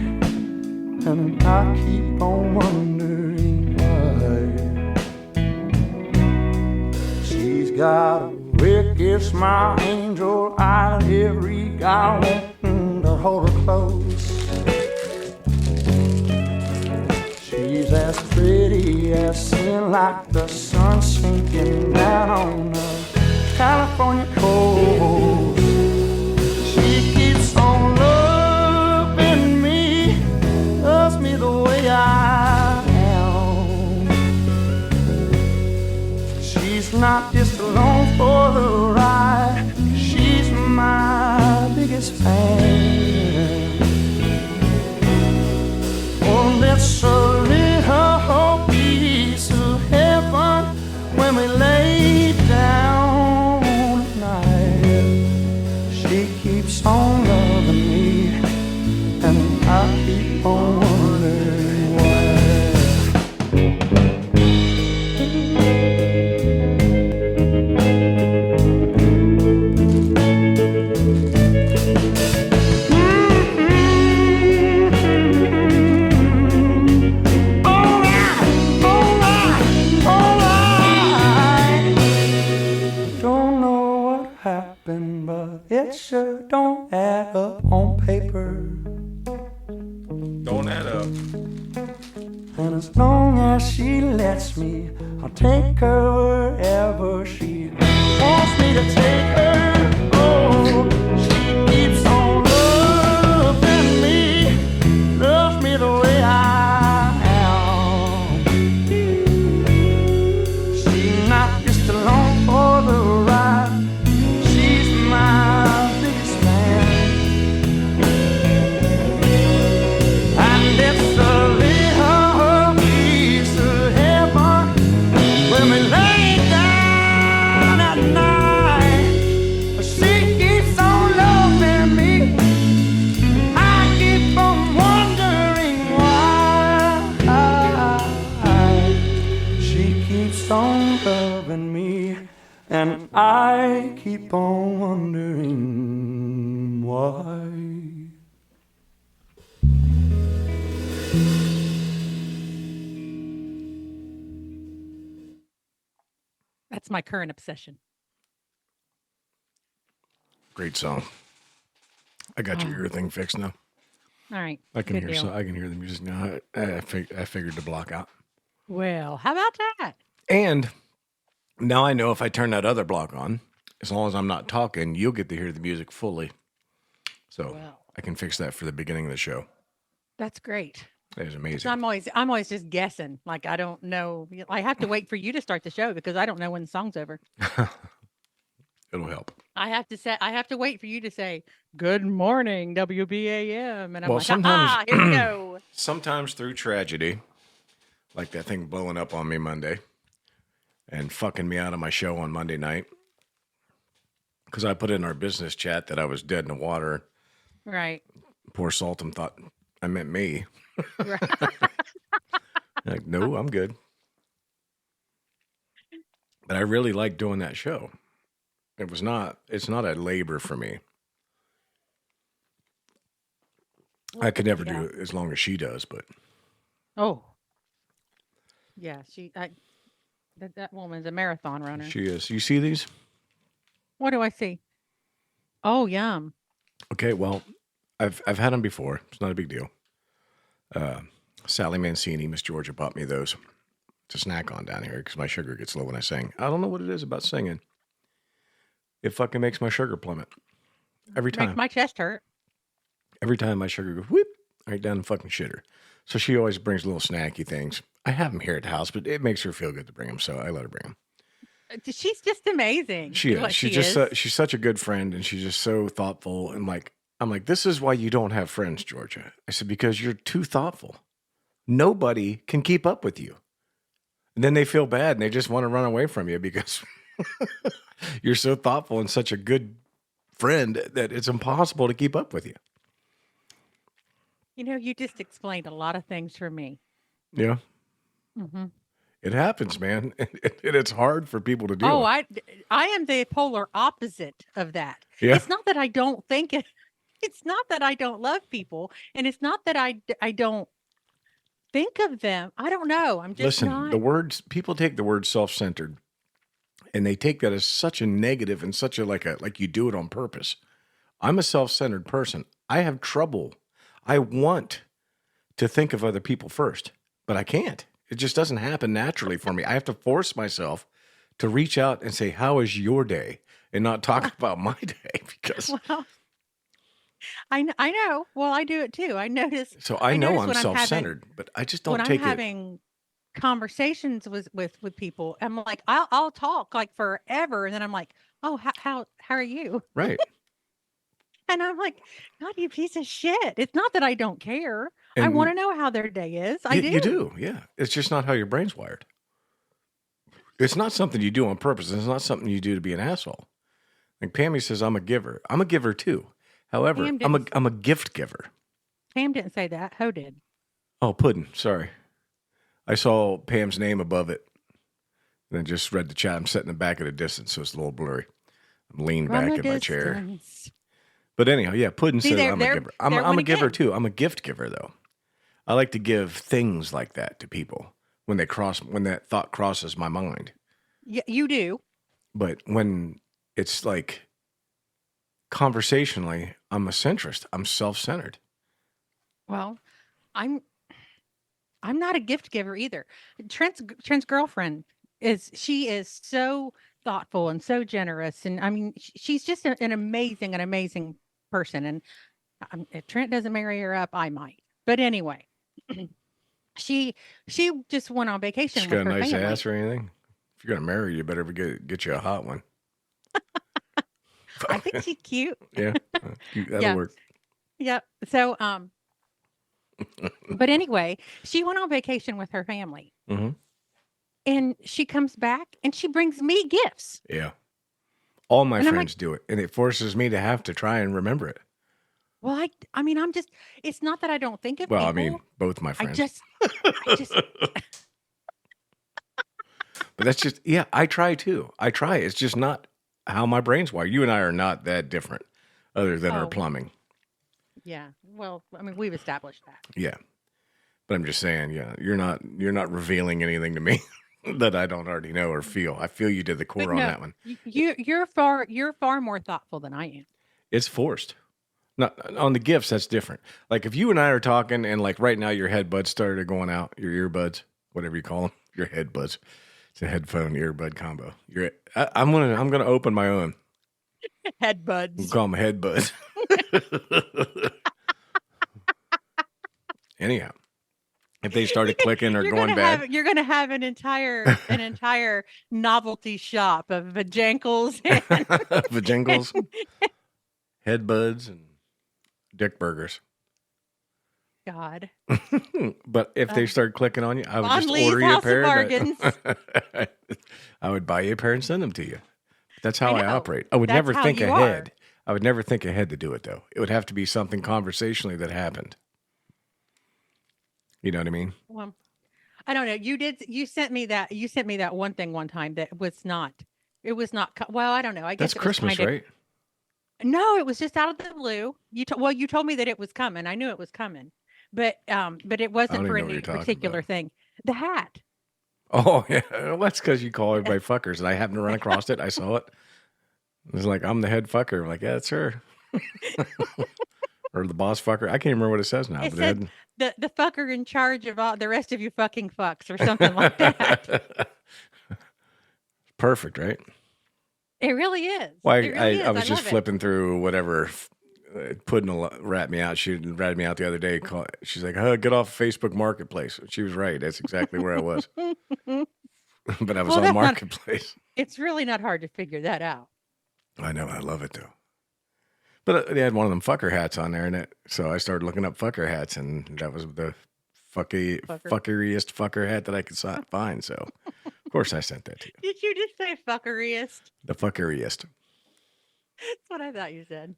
and I keep on wondering why. She's got a wicked smile, angel eyes, every guy wanting to hold her close. She's as pretty as sin, like the sun sinking down on the California coast. She keeps on loving me, loves me the way I am. She's not just along for the ride, she's my biggest fan. Oh, that's a little piece of heaven when we lay down tonight. She keeps on loving me, and I keep on wondering why. But it sure don't add up on paper. Don't add up. And as long as she lets me, I'll take her wherever she wants me to take her. Oh, she keeps on loving me, loves me the way I am. She's not just along for the ride, my biggest fan. And it's a little piece of heaven when we lay down at night. She keeps on loving me, I keep on wondering why. She keeps on loving me, and I keep on wondering why. That's my current obsession. Great song. I got your ear thing fixed now. All right. I can good hear deal. I can hear the music now. I figured the block out. Well, how about that? And now I know if I turn that other block on, as long as I'm not talking, you'll get to hear the music fully. So Well, I can fix that for the beginning of the show. that's great. That is 'Cause amazing. I'm always just guessing. Like I don't know. I have to wait for you to start the show because I don't know when the song's over. It'll help. I have to wait for you to say, "Good morning, WBAM," and I'm Well, like, sometimes- here we go. Sometimes through tragedy, like that thing blowing up on me Monday and fucking me out of my show on Monday night, because I put in our business chat that I was dead in the water. Right. Poor Saltum thought I meant me. Right. Like, no, I'm good. But I really like doing that show. It's not a labor for me. I could never do it as long as she does, but Oh. Yeah, that woman's a marathon runner. she is. You see these? What do I see? Oh, yum. Okay, well, I've had them before. It's not a big deal. Sally Mancini, Miss Georgia, bought me those to snack on down here because my sugar gets low when I sing. I don't know what it is about singing. It fucking makes my sugar plummet every time. Makes my chest hurt. Every time my sugar goes whoop right down the fucking shitter. So she always brings little snacky things. I have them here at the house, but it makes her feel good to bring them, so I let her bring them. She's just amazing. She is. What She's just she's such a good friend, and she's just so thoughtful. And I'm like, this is why you don't have friends, Georgia. I said, because you're too thoughtful. Nobody can keep up with you. And then they feel bad and they just want to run away from you because you're so thoughtful and such a good friend that it's impossible to keep up with you. You just explained a lot of things for me. Yeah. Mm-hmm. It happens, man. And it's hard for people to deal Oh, with. I am the polar opposite of that. Yeah. It's not that I don't think it. It's not that I don't love people, and it's not that I don't think of them. I don't know. I'm just Listen, not. people take the word self-centered and they take that as such a negative and such a like you do it on purpose. I'm a self-centered person. I have trouble. I want to think of other people first, but I can't. It just doesn't happen naturally for me. I have to force myself to reach out and say, "How is your day?" and not talk about my day because Well, I know. Well, I do it too. I notice. so I know notice I'm when I'm having- self-centered, but I just don't when take I'm having conversations with people, I'm like, I'll talk like forever, and then I'm like, oh, how are you? it right. And I'm like, God, you piece of shit. It's not that I don't care. I And want to know how their day is. I do. You do, yeah. It's just not how your brain's wired. It's not something you do on purpose. It's not something you do to be an asshole. Like Pammy says, I'm a giver. I'm a giver too. However, Pam I'm a gift giver. Pam didn't say that. Ho did. Oh, pudding. Sorry. I saw Pam's name above it. And I just read the chat. I'm sitting in the back at a distance, so it's a little blurry. I'm leaned From back a in my chair. distance. But anyhow, yeah, Puddin See, says there- I'm a there- giver. there I'm went a giver again. too. I'm a gift giver though. I like to give things like that to people when that thought crosses my mind. Yeah, you do. But when it's like conversationally, I'm a centrist. I'm self-centered. Well, I'm not a gift giver either. Trent's girlfriend she is so thoughtful and so generous, and I mean she's just an amazing person. And if Trent doesn't marry her up, I might. But anyway, she just went on vacation She's with got a her nice family. ass or anything. If you're gonna marry her, you better get you a hot one. I think she's cute. Yeah, that'll Yeah. work. Yep. So but anyway, she went on vacation with her family. Mhm. And she comes back and she brings me gifts. Yeah. All my And I'm friends do it, and it forces me to have to try and remember it. Well, I mean, it's not that I don't think of Well, people. I mean, both my I friends. just, But that's just, yeah, I try too. I try. It's just not how my brain's wired. You and I are not that different other than our Oh. plumbing. yeah. Well, I mean, we've established that. Yeah. But I'm just saying, yeah, you're not revealing anything to me that I don't already know or feel. I feel you did the core But on no, that one. you're far more thoughtful than I am. It's forced. Not on the gifts, that's different. Like if you and I are talking and like right now your headbuds started going out, your earbuds, whatever you call them. Your headbuds. It's a headphone earbud combo. I'm gonna open my own. We'll Headbuds. call them headbuds. Anyhow, if they started clicking or going bad, You're gonna have an entire novelty shop of vajankles and vajingles, headbuds, and dick burgers. God. But if they start clicking on you, I would Von just Lee's order you a House of pair. Bargains. I would buy you a pair and send them to you. That's how I know. operate. I would That's never how think you ahead. I would never think ahead to do it, though. It would have to be something conversationally that happened. You know what I mean? Well, I don't know. You sent me that one thing one time that was not. It was not. Well, I don't know. I guess That's it was Christmas, kinda- right? No, it was just out of the blue. You told me that it was coming. I knew it was coming, but it I don't wasn't for even know what any you're talking particular about. thing. The hat. Oh, yeah. Well, that's because you call everybody fuckers, and I happened to run across it. I saw it. It was like, I'm the head fucker. I'm like, yeah, that's her. Or the boss fucker. I can't remember what it says now. It But said the fucker in charge of all the rest of you fucking fucks or something like that. Perfect, right? It really is. Well, It really is. I was I just love it. flipping through whatever. Puddin rat me out. She ratted me out the other day. She's like, "Oh, get off Facebook Marketplace." She was right. That's exactly where I was. But I was Well, on that's not- Marketplace. It's really not hard to figure that out. I know. I love it though. But they had one of them fucker hats on there, so I started looking up fucker hats, and that was the fuckeriest fucker hat that I could find. So, of course, I sent that to you. Did you just say fuckeriest? The fuckeriest. That's what I thought you said.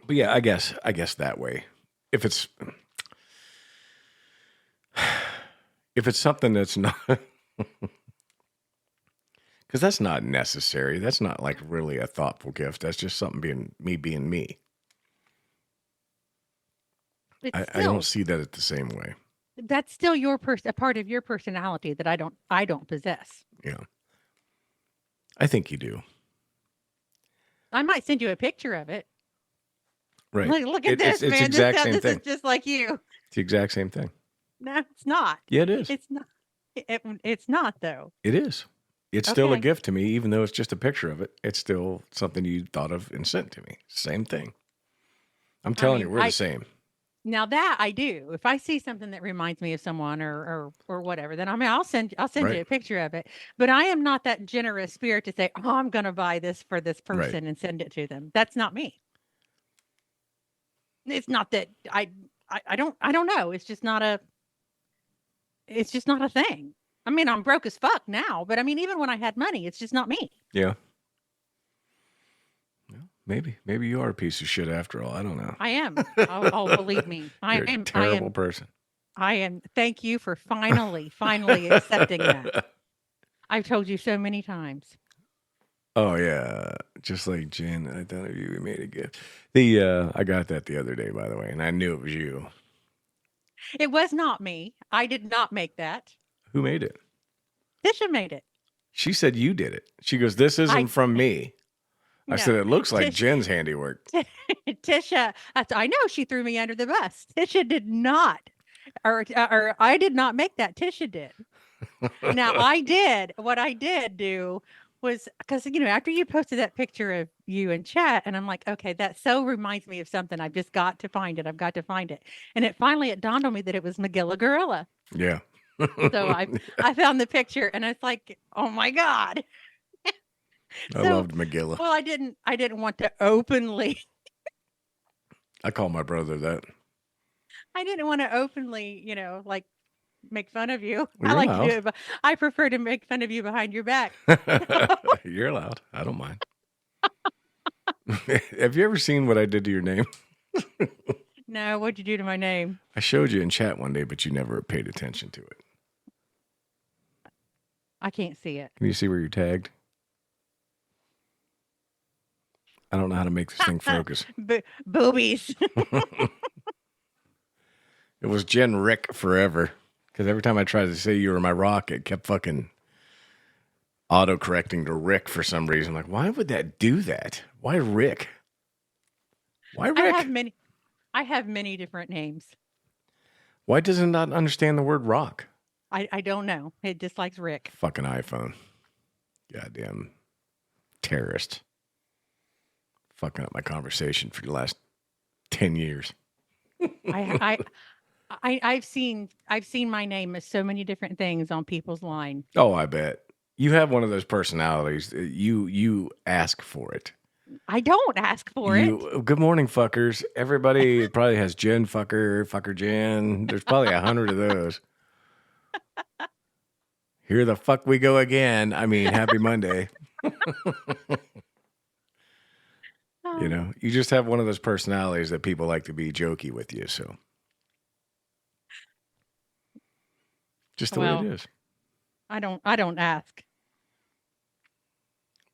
But yeah, I guess that way. If it's something that's not, because that's not necessary. That's not like really a thoughtful gift. That's just something being me. It's I still, don't see that the same way. that's still a part of your personality that I don't possess. Yeah, I think you do. I might send you a picture of it. Right. Look at this, it's man. exact same This thing. is just like you. It's the exact same thing. No, it's not. Yeah, it is. It's not. It's not though. It is. It's still a Okay. gift to me, even though it's just a picture of it. It's still something you thought of and sent to me. Same thing. I'm telling you, mean, we're the same. Now that I do, if I see something that reminds me of someone or whatever, then I'll send you Right. a picture of it. But I am not that generous spirit to say, "Oh, I'm going to buy this for this Right. person and send it to them." That's not me. It's not that I don't know. It's just not a thing. I mean, I'm broke as fuck now, but I mean, even when I had money, it's just not me. Yeah. Well, maybe you are a piece of shit after all. I don't know. I am. Oh, believe me. You're a terrible person. I am. Thank you for finally accepting that. I've told you so many times. Oh yeah, just like Jen. I thought of you. We made a gift. I got that the other day, by the way, and I knew it was you. It was not me. I did not make that. Who made it? Tisha made it. She said you did it. She goes, "This isn't from me." I No. said, "It looks like Tish- Jen's handiwork." Tisha, I know she threw me under the bus. Tisha did not, or I did not make that. Tisha did. Now I did. What I did do was because after you posted that picture of you in chat, and I'm like, okay, that so reminds me of something. I've just got to find it. I've got to find it. And it dawned on me that it was Magilla Gorilla. Yeah. So I found the picture, and it's like, oh my God. I loved Magilla. Well, I didn't want to openly. I call my brother that. I didn't want to openly, like make fun of you. Well, I you're like to do allowed. it, but I prefer to make fun of you behind your back. You're allowed. I don't mind. Have you ever seen what I did to your name? No, what'd you do to my name? I showed you in chat one day, but you never paid attention to it. I can't see it. Can you see where you're tagged? I don't know how to make this thing focus. Boobies. It was Jen Rick forever. Because every time I tried to say you were my rock, it kept fucking auto-correcting to Rick for some reason. Like, why would that do that? Why Rick? Why Rick? I have many different names. Why does it not understand the word rock? I don't know. It dislikes Rick. Fucking iPhone. Goddamn terrorist. Fucking up my conversation for the last 10 years. I've seen my name as so many different things on people's line. Oh, I bet. You have one of those personalities. You ask for it. I don't ask for it. Good morning, fuckers. Everybody probably has Jen fucker Jen. There's probably 100 of those. Here the fuck we go again. I mean, happy Monday. You know, you just have one of those personalities that people like to be jokey with you. So just the way it is. I don't ask.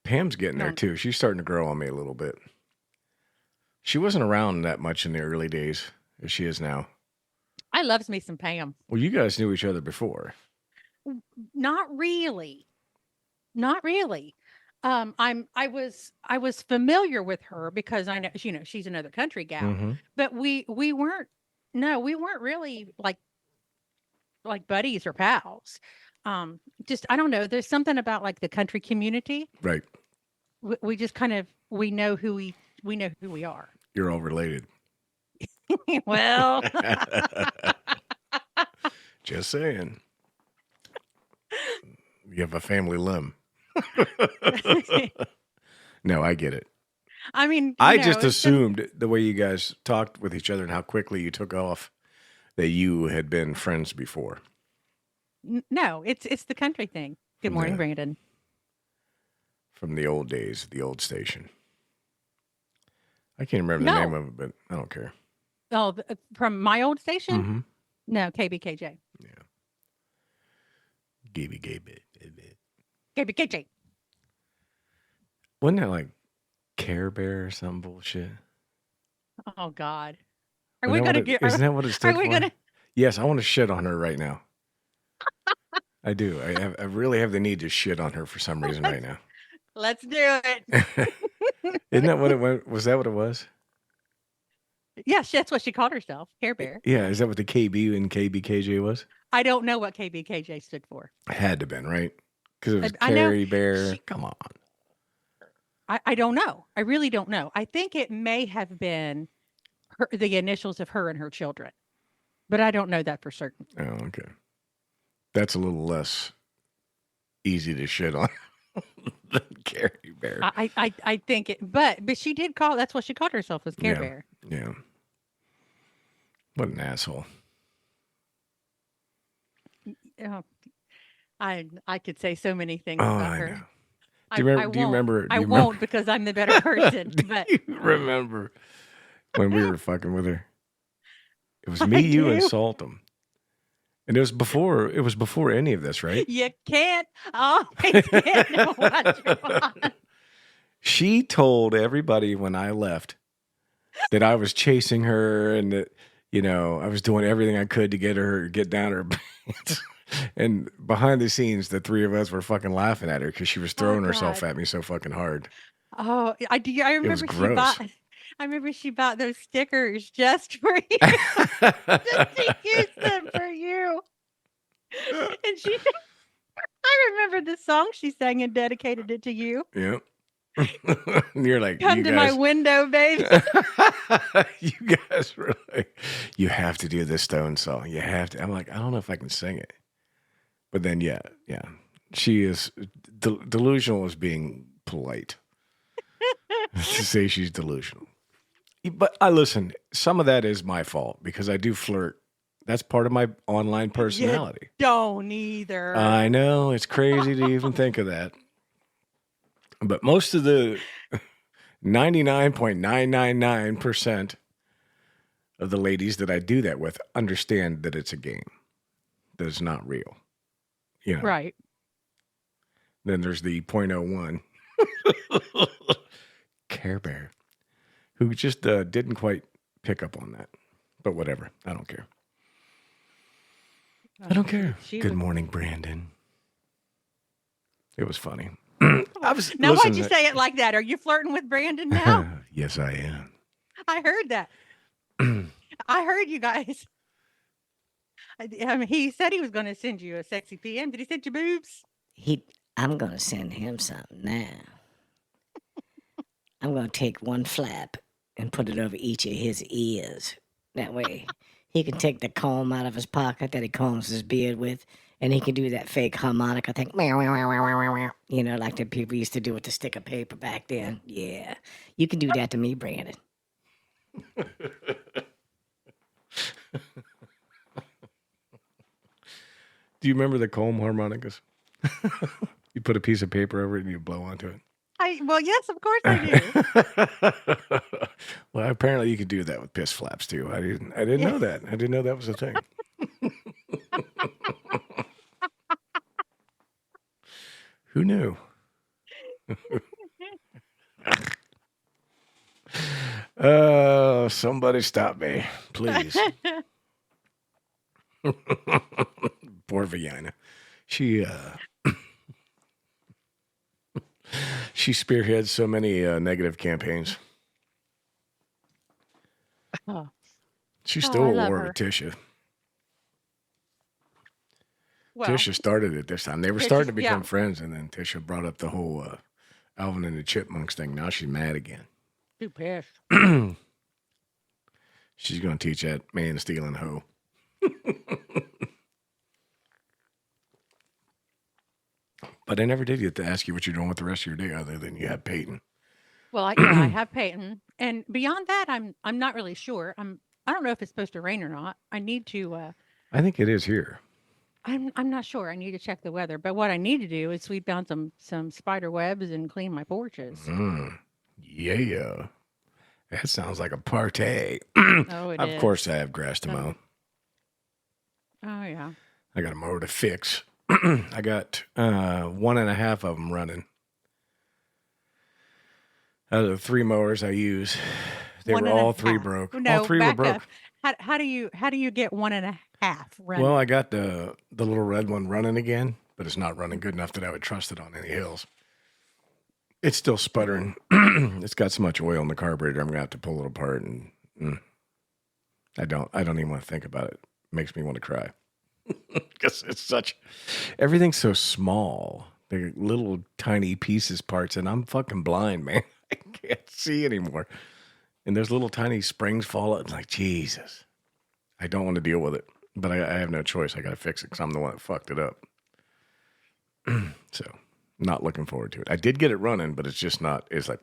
Pam's getting there too. She's starting to grow on me a little bit. She wasn't around that much in the early days as she is now. I loves me some Pam. Well, you guys knew each other before. Not really. Not really. I was familiar with her because I know, she's another country gal, Mm-hmm. but we weren't really like buddies or pals. Just, I don't know. There's something about like the country community. Right. We just kind of, we know who we are. You're all related. Well, Just saying. You have a family limb. No, I get it. I mean, I just assumed the way you guys talked with each other and how quickly you took off that you had been friends before. No, it's the country thing. Good morning, Brandon. From the old days, the old station. I can't remember the name of it, but I don't care. Oh, from my old station? Mm-hmm. No, KBKJ. Yeah. Gabby. KBKJ. Wasn't that like Care Bear or some bullshit? Oh God. Isn't that what it stood for? Yes, I want to shit on her right now. I do. I really have the need to shit on her for some reason right now. Let's do it. Isn't that what it was? Was that what it was? Yes, that's what she called herself, Care Bear. Yeah, is that what the KB and KBKJ was? I don't know what KBKJ stood for. It had to have been, right? Because it was I know. Carrie Bear. Come on. I don't know. I really don't know. I think it may have been the initials of her and her children, but I don't know that for certain. Oh, okay. That's a little less easy to shit on than Carrie Bear. I think it, but she did that's what she called herself, was Care Bear. Yeah. What an asshole. I could say so many things Oh, about I her. know. Do you remember? I won't because I'm the better person. But you remember when we were fucking with her? It was me, you, and Saltum. And it was before any of this, right? You can't always get what you want. She told everybody when I left that I was chasing her and that, I was doing everything I could to get down her pants. And behind the scenes, the three of us were fucking laughing at her because she was throwing herself at me so fucking hard. Oh, I remember I remember she bought those stickers just for you. Just to use them for you. And I remember the song she sang and dedicated it to you. Yeah. And you're like, come to my window, baby. You guys were like, you have to do this Stone song. You have to. I'm like, I don't know if I can sing it. But then, yeah. She is delusional as being polite. To say she's delusional. But listen, some of that is my fault because I do flirt. That's part of my online personality. You don't either. I know. It's crazy to even think of that. But most of the 99.999% of the ladies that I do that with understand that it's a game, that it's not real. Right. Then there's the 0.01 Care Bear who just didn't quite pick up on that. But whatever. I don't care. I don't care. Good morning, Brandon. It was funny. Why'd you say it like that? Are you flirting with Brandon now? Yes, I am. I heard that. I heard you guys. I mean, he said he was going to send you a sexy PM. Did he send you boobs? I'm gonna send him something now. I'm gonna take one flap and put it over each of his ears. That way, he can take the comb out of his pocket that he combs his beard with, and he can do that fake harmonica thing. Meow, meow, meow, meow, meow, meow. You know, like the people used to do with the stick of paper back then. Yeah, you can do that to me, Brandon. Do you remember the comb harmonicas? You put a piece of paper over it and you blow onto it. Well, yes, of course I do. Well, apparently you could do that with piss flaps too. I didn't know that. I didn't know that was a thing. Who knew? Somebody stop me, please. Poor vagina. She spearheads so many negative campaigns. Oh. She's Oh, still I at love war her. with Tisha. Well, Tisha started it this time. They were Tisha's- starting to become yeah. friends, and then Tisha brought up the whole Alvin and the Chipmunks thing. Now she's mad again. too pissed. She's going to teach that man stealing hoe. But I never did get to ask you what you're doing with the rest of your day other than you have Peyton. Well, I have Peyton, and beyond that, I'm not really sure. I don't know if it's supposed to rain or not. I need to. I think it is here. I'm not sure. I need to check the weather. But what I need to do is sweep down some spider webs and clean my porches. Yeah. That sounds like a party. Oh, it Of is. course I have grass to mow. Oh yeah. I got a mower to fix. I got 1.5 of them running. Out of the 3 mowers I use, they One were and a all 3 half. broke. No, All 3 were back broke. up. How do you get 1.5 running? Well, I got the little red one running again, but it's not running good enough that I would trust it on any hills. It's still sputtering. It's got so much oil in the carburetor, I'm gonna have to pull it apart, and I don't even want to think about it. It makes me want to cry because everything's so small. They're little tiny pieces, parts, and I'm fucking blind, man. I can't see anymore. And there's little tiny springs fall out. Like, Jesus. I don't want to deal with it, but I have no choice. I got to fix it because I'm the one that fucked it up. So, not looking forward to it. I did get it running, but it's just not. It's like,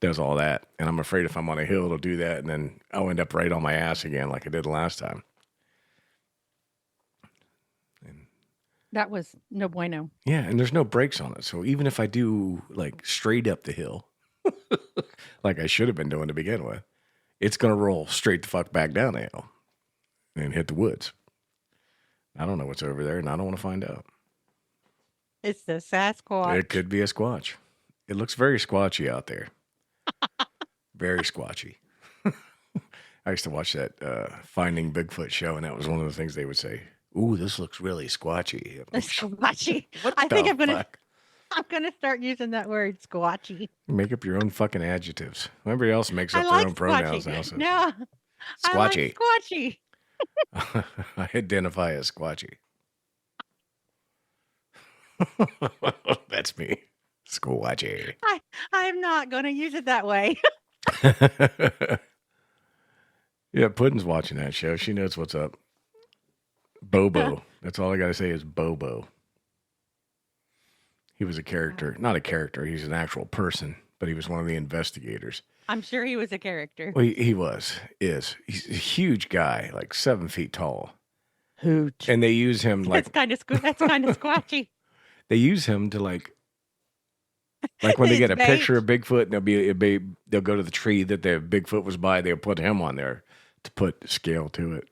does all that. And I'm afraid if I'm on a hill, it'll do that, and then I'll end up right on my ass again like I did last time. That was no bueno. Yeah, and there's no brakes on it. So even if I do like straight up the hill, like I should have been doing to begin with, it's going to roll straight the fuck back down the hill and hit the woods. I don't know what's over there, and I don't want to find out. It's the Sasquatch. It could be a squatch. It looks very squatchy out there. Very squatchy. I used to watch that Finding Bigfoot show, and that was one of the things they would say. Ooh, this looks really squatchy. The squatchy. What I think the I'm gonna start using that word, squatchy. Make up your own fucking adjectives. Everybody else makes up I their like own pronouns squatchy. now. So No, squatchy. I like squatchy. I identify as squatchy. That's me. Squatchy. I'm not gonna use it that way. Yeah, Puddin's watching that show. She knows what's up. Bobo. That's all I got to say is Bobo. He was a character. Not a character. He's an actual person, but he was one of the investigators. I'm sure he was a character. Well, he is. He's a huge guy, like 7 feet tall. Hoot. And they use him like That's kind of squatchy. they use him to like when they get a Bait. picture of Bigfoot, and they'll go to the tree that the Bigfoot was by. They'll put him on there to put scale to it,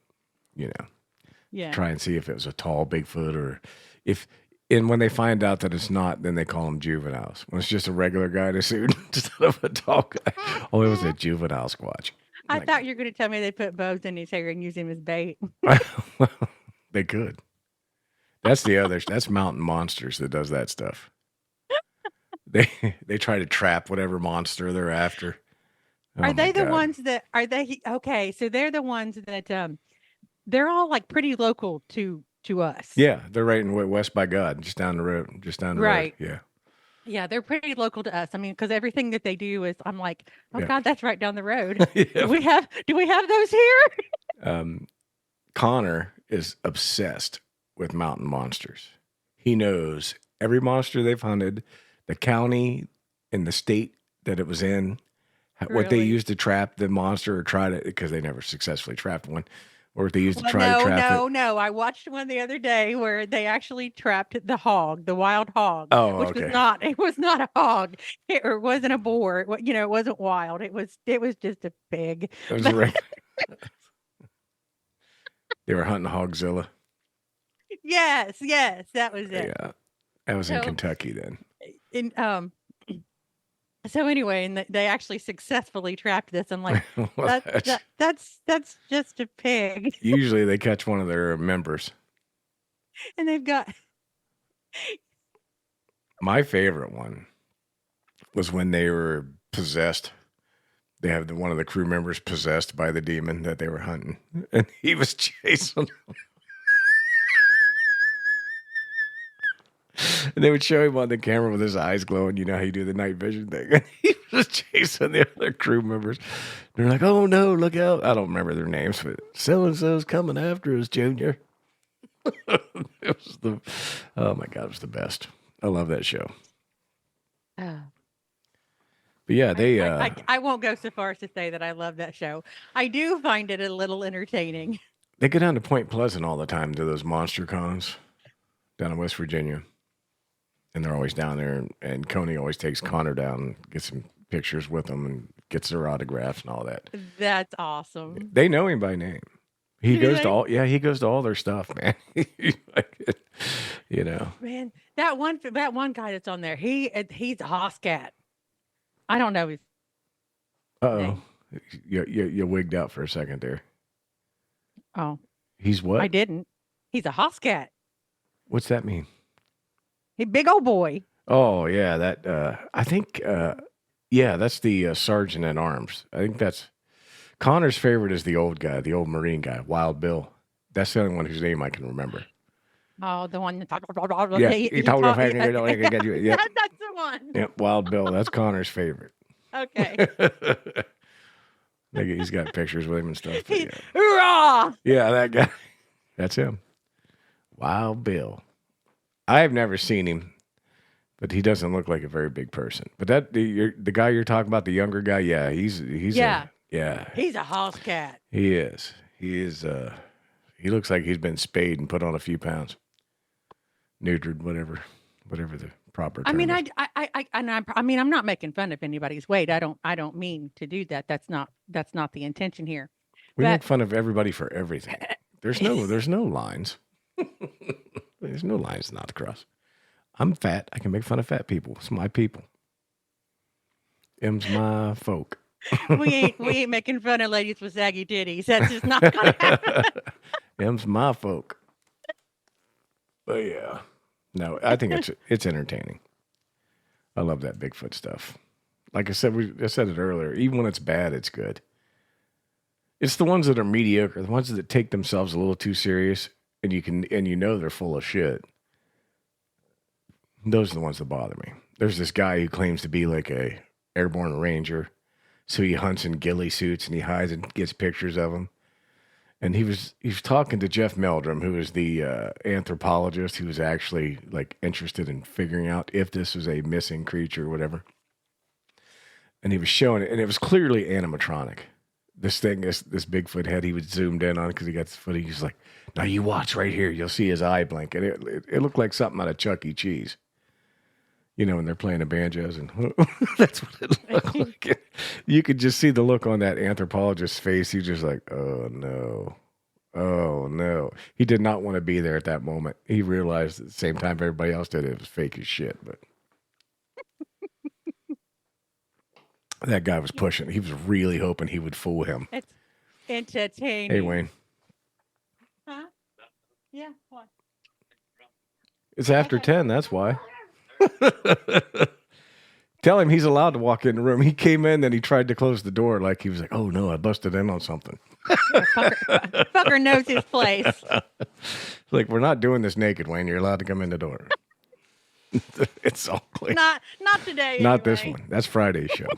Yeah. try and see if it was a tall Bigfoot or if. And when they find out that it's not, then they call them juveniles. When it's just a regular guy in a suit instead of a tall guy. Oh, it was a juvenile squatch. I thought you were going to tell me they put bows in his hair and use him as bait. They could. That's Mountain Monsters that does that stuff. They try to trap whatever monster they're after. Oh Are they my the God. ones that okay? So they're the ones that they're all like pretty local to us. Yeah, they're right in West by God, just down the road, Right. Yeah. Yeah, they're pretty local to us. I mean, because everything that they do is, I'm like, oh Yeah. God, that's right down the road. Yeah. Do we have those here? Connor is obsessed with mountain monsters. He knows every monster they've hunted, the county and the state that it was in, what they Really? used to trap the monster or try to, because they never successfully trapped one, or if they used to Well, try to trap it. no. I watched one the other day where they actually trapped the hog, the wild hog, Oh, which okay. it was not a hog, or it wasn't a boar. It wasn't wild. It was just a pig. It was a They were hunting Hogzilla. Yes, that was it. Yeah. That was in So- Kentucky then. So anyway, and they actually successfully trapped this. I'm like, Well, that's just a pig, usually they catch one of their members. and they've got My favorite one was when they were possessed. They have one of the crew members possessed by the demon that they were hunting, and he was chasing them. And they would show him on the camera with his eyes glowing. You know how you do the night vision thing. And he was chasing the other crew members. They're like, "Oh no, look out!" I don't remember their names, but so and so's coming after us, Junior. Oh my God, it was the best. I love that show. Oh. But yeah, they I won't go so far as to say that I love that show. I do find it a little entertaining. they go down to Point Pleasant all the time to those monster cons down in West Virginia. And they're always down there, and Coney always takes Connor down and gets some pictures with them and gets their autographs and all that. That's awesome. They know him by name. He Do goes they? to he goes to all their stuff, man. You know. Man, that one guy that's on there, he's a Hoscat. I don't know his Uh-oh. You wigged out for a second there. Oh, He's what? I didn't. He's a Hoscat. What's that mean? He big old boy. Oh, yeah, that I think that's the sergeant at arms. I think that's Connor's favorite is the old guy, the old Marine guy, Wild Bill. That's the only one whose name I can remember. Oh, the one that Yeah, he told talk- him, yeah, That's the one. yeah, Wild Bill. That's Connor's favorite. Okay. He's got pictures with him and stuff. But yeah. Hoorah! Yeah, that guy. That's him. Wild Bill. I've never seen him, but he doesn't look like a very big person. But the guy you're talking about, the younger guy, yeah, he's Yeah. yeah, He's a Hoscat. he is. He is. He looks like he's been spayed and put on a few pounds, neutered, whatever the proper term I mean, is. I mean, I'm not making fun of anybody's weight. I don't mean to do that. That's not the intention here. We but- make fun of everybody for everything. There's no lines. There's no lines not to cross. I'm fat. I can make fun of fat people. It's my people. M's my folk. we ain't making fun of ladies with saggy titties. That's just not gonna happen. M's my folk. But yeah. No, I think it's entertaining. I love that Bigfoot stuff. Like I said, I said it earlier. Even when it's bad, it's good. It's the ones that are mediocre, the ones that take themselves a little too serious, and you know they're full of shit. Those are the ones that bother me. There's this guy who claims to be like a airborne ranger, so he hunts in ghillie suits and he hides and gets pictures of them. And he was talking to Jeff Meldrum, who is the anthropologist who was actually like interested in figuring out if this was a missing creature or whatever. And he was showing it, and it was clearly animatronic. This Bigfoot head, he was zoomed in on because he got this footage. He's like, "Now you watch right here. You'll see his eye blink." And it looked like something out of Chuck E. Cheese. You know, when they're playing the banjos, and that's what it looked like. You could just see the look on that anthropologist's face. He's just like, "Oh no, oh no." He did not want to be there at that moment. He realized at the same time everybody else did it was fake as shit. But that guy was pushing. He was really hoping he would fool him. It's entertaining. Hey, Wayne. Huh? Yeah. What? It's after 10, that's why. Tell him he's allowed to walk in the room. He came in, then he tried to close the door like he was like, oh, no, I busted in on something. Fucker knows his place. Like, we're not doing this naked, Wayne. You're allowed to come in the door. It's all clear. Not today. Not this anyway. one. That's Friday's show.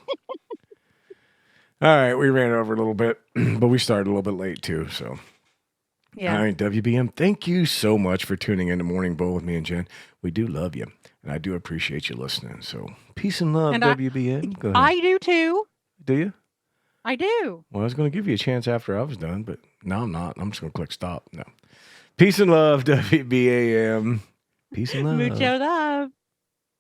All right, we ran over a little bit, but we started a little bit late too. So, Yeah. all right, WBM, thank you so much for tuning in to Morning Bull with me and Jen. We do love you, and I do appreciate you listening. So, peace and love, And WBM. Go ahead. I do too. Do you? I do. Well, I was going to give you a chance after I was done, but now I'm not. I'm just going to click stop. No. Peace and love, WBAM. Peace and love. Mucho love.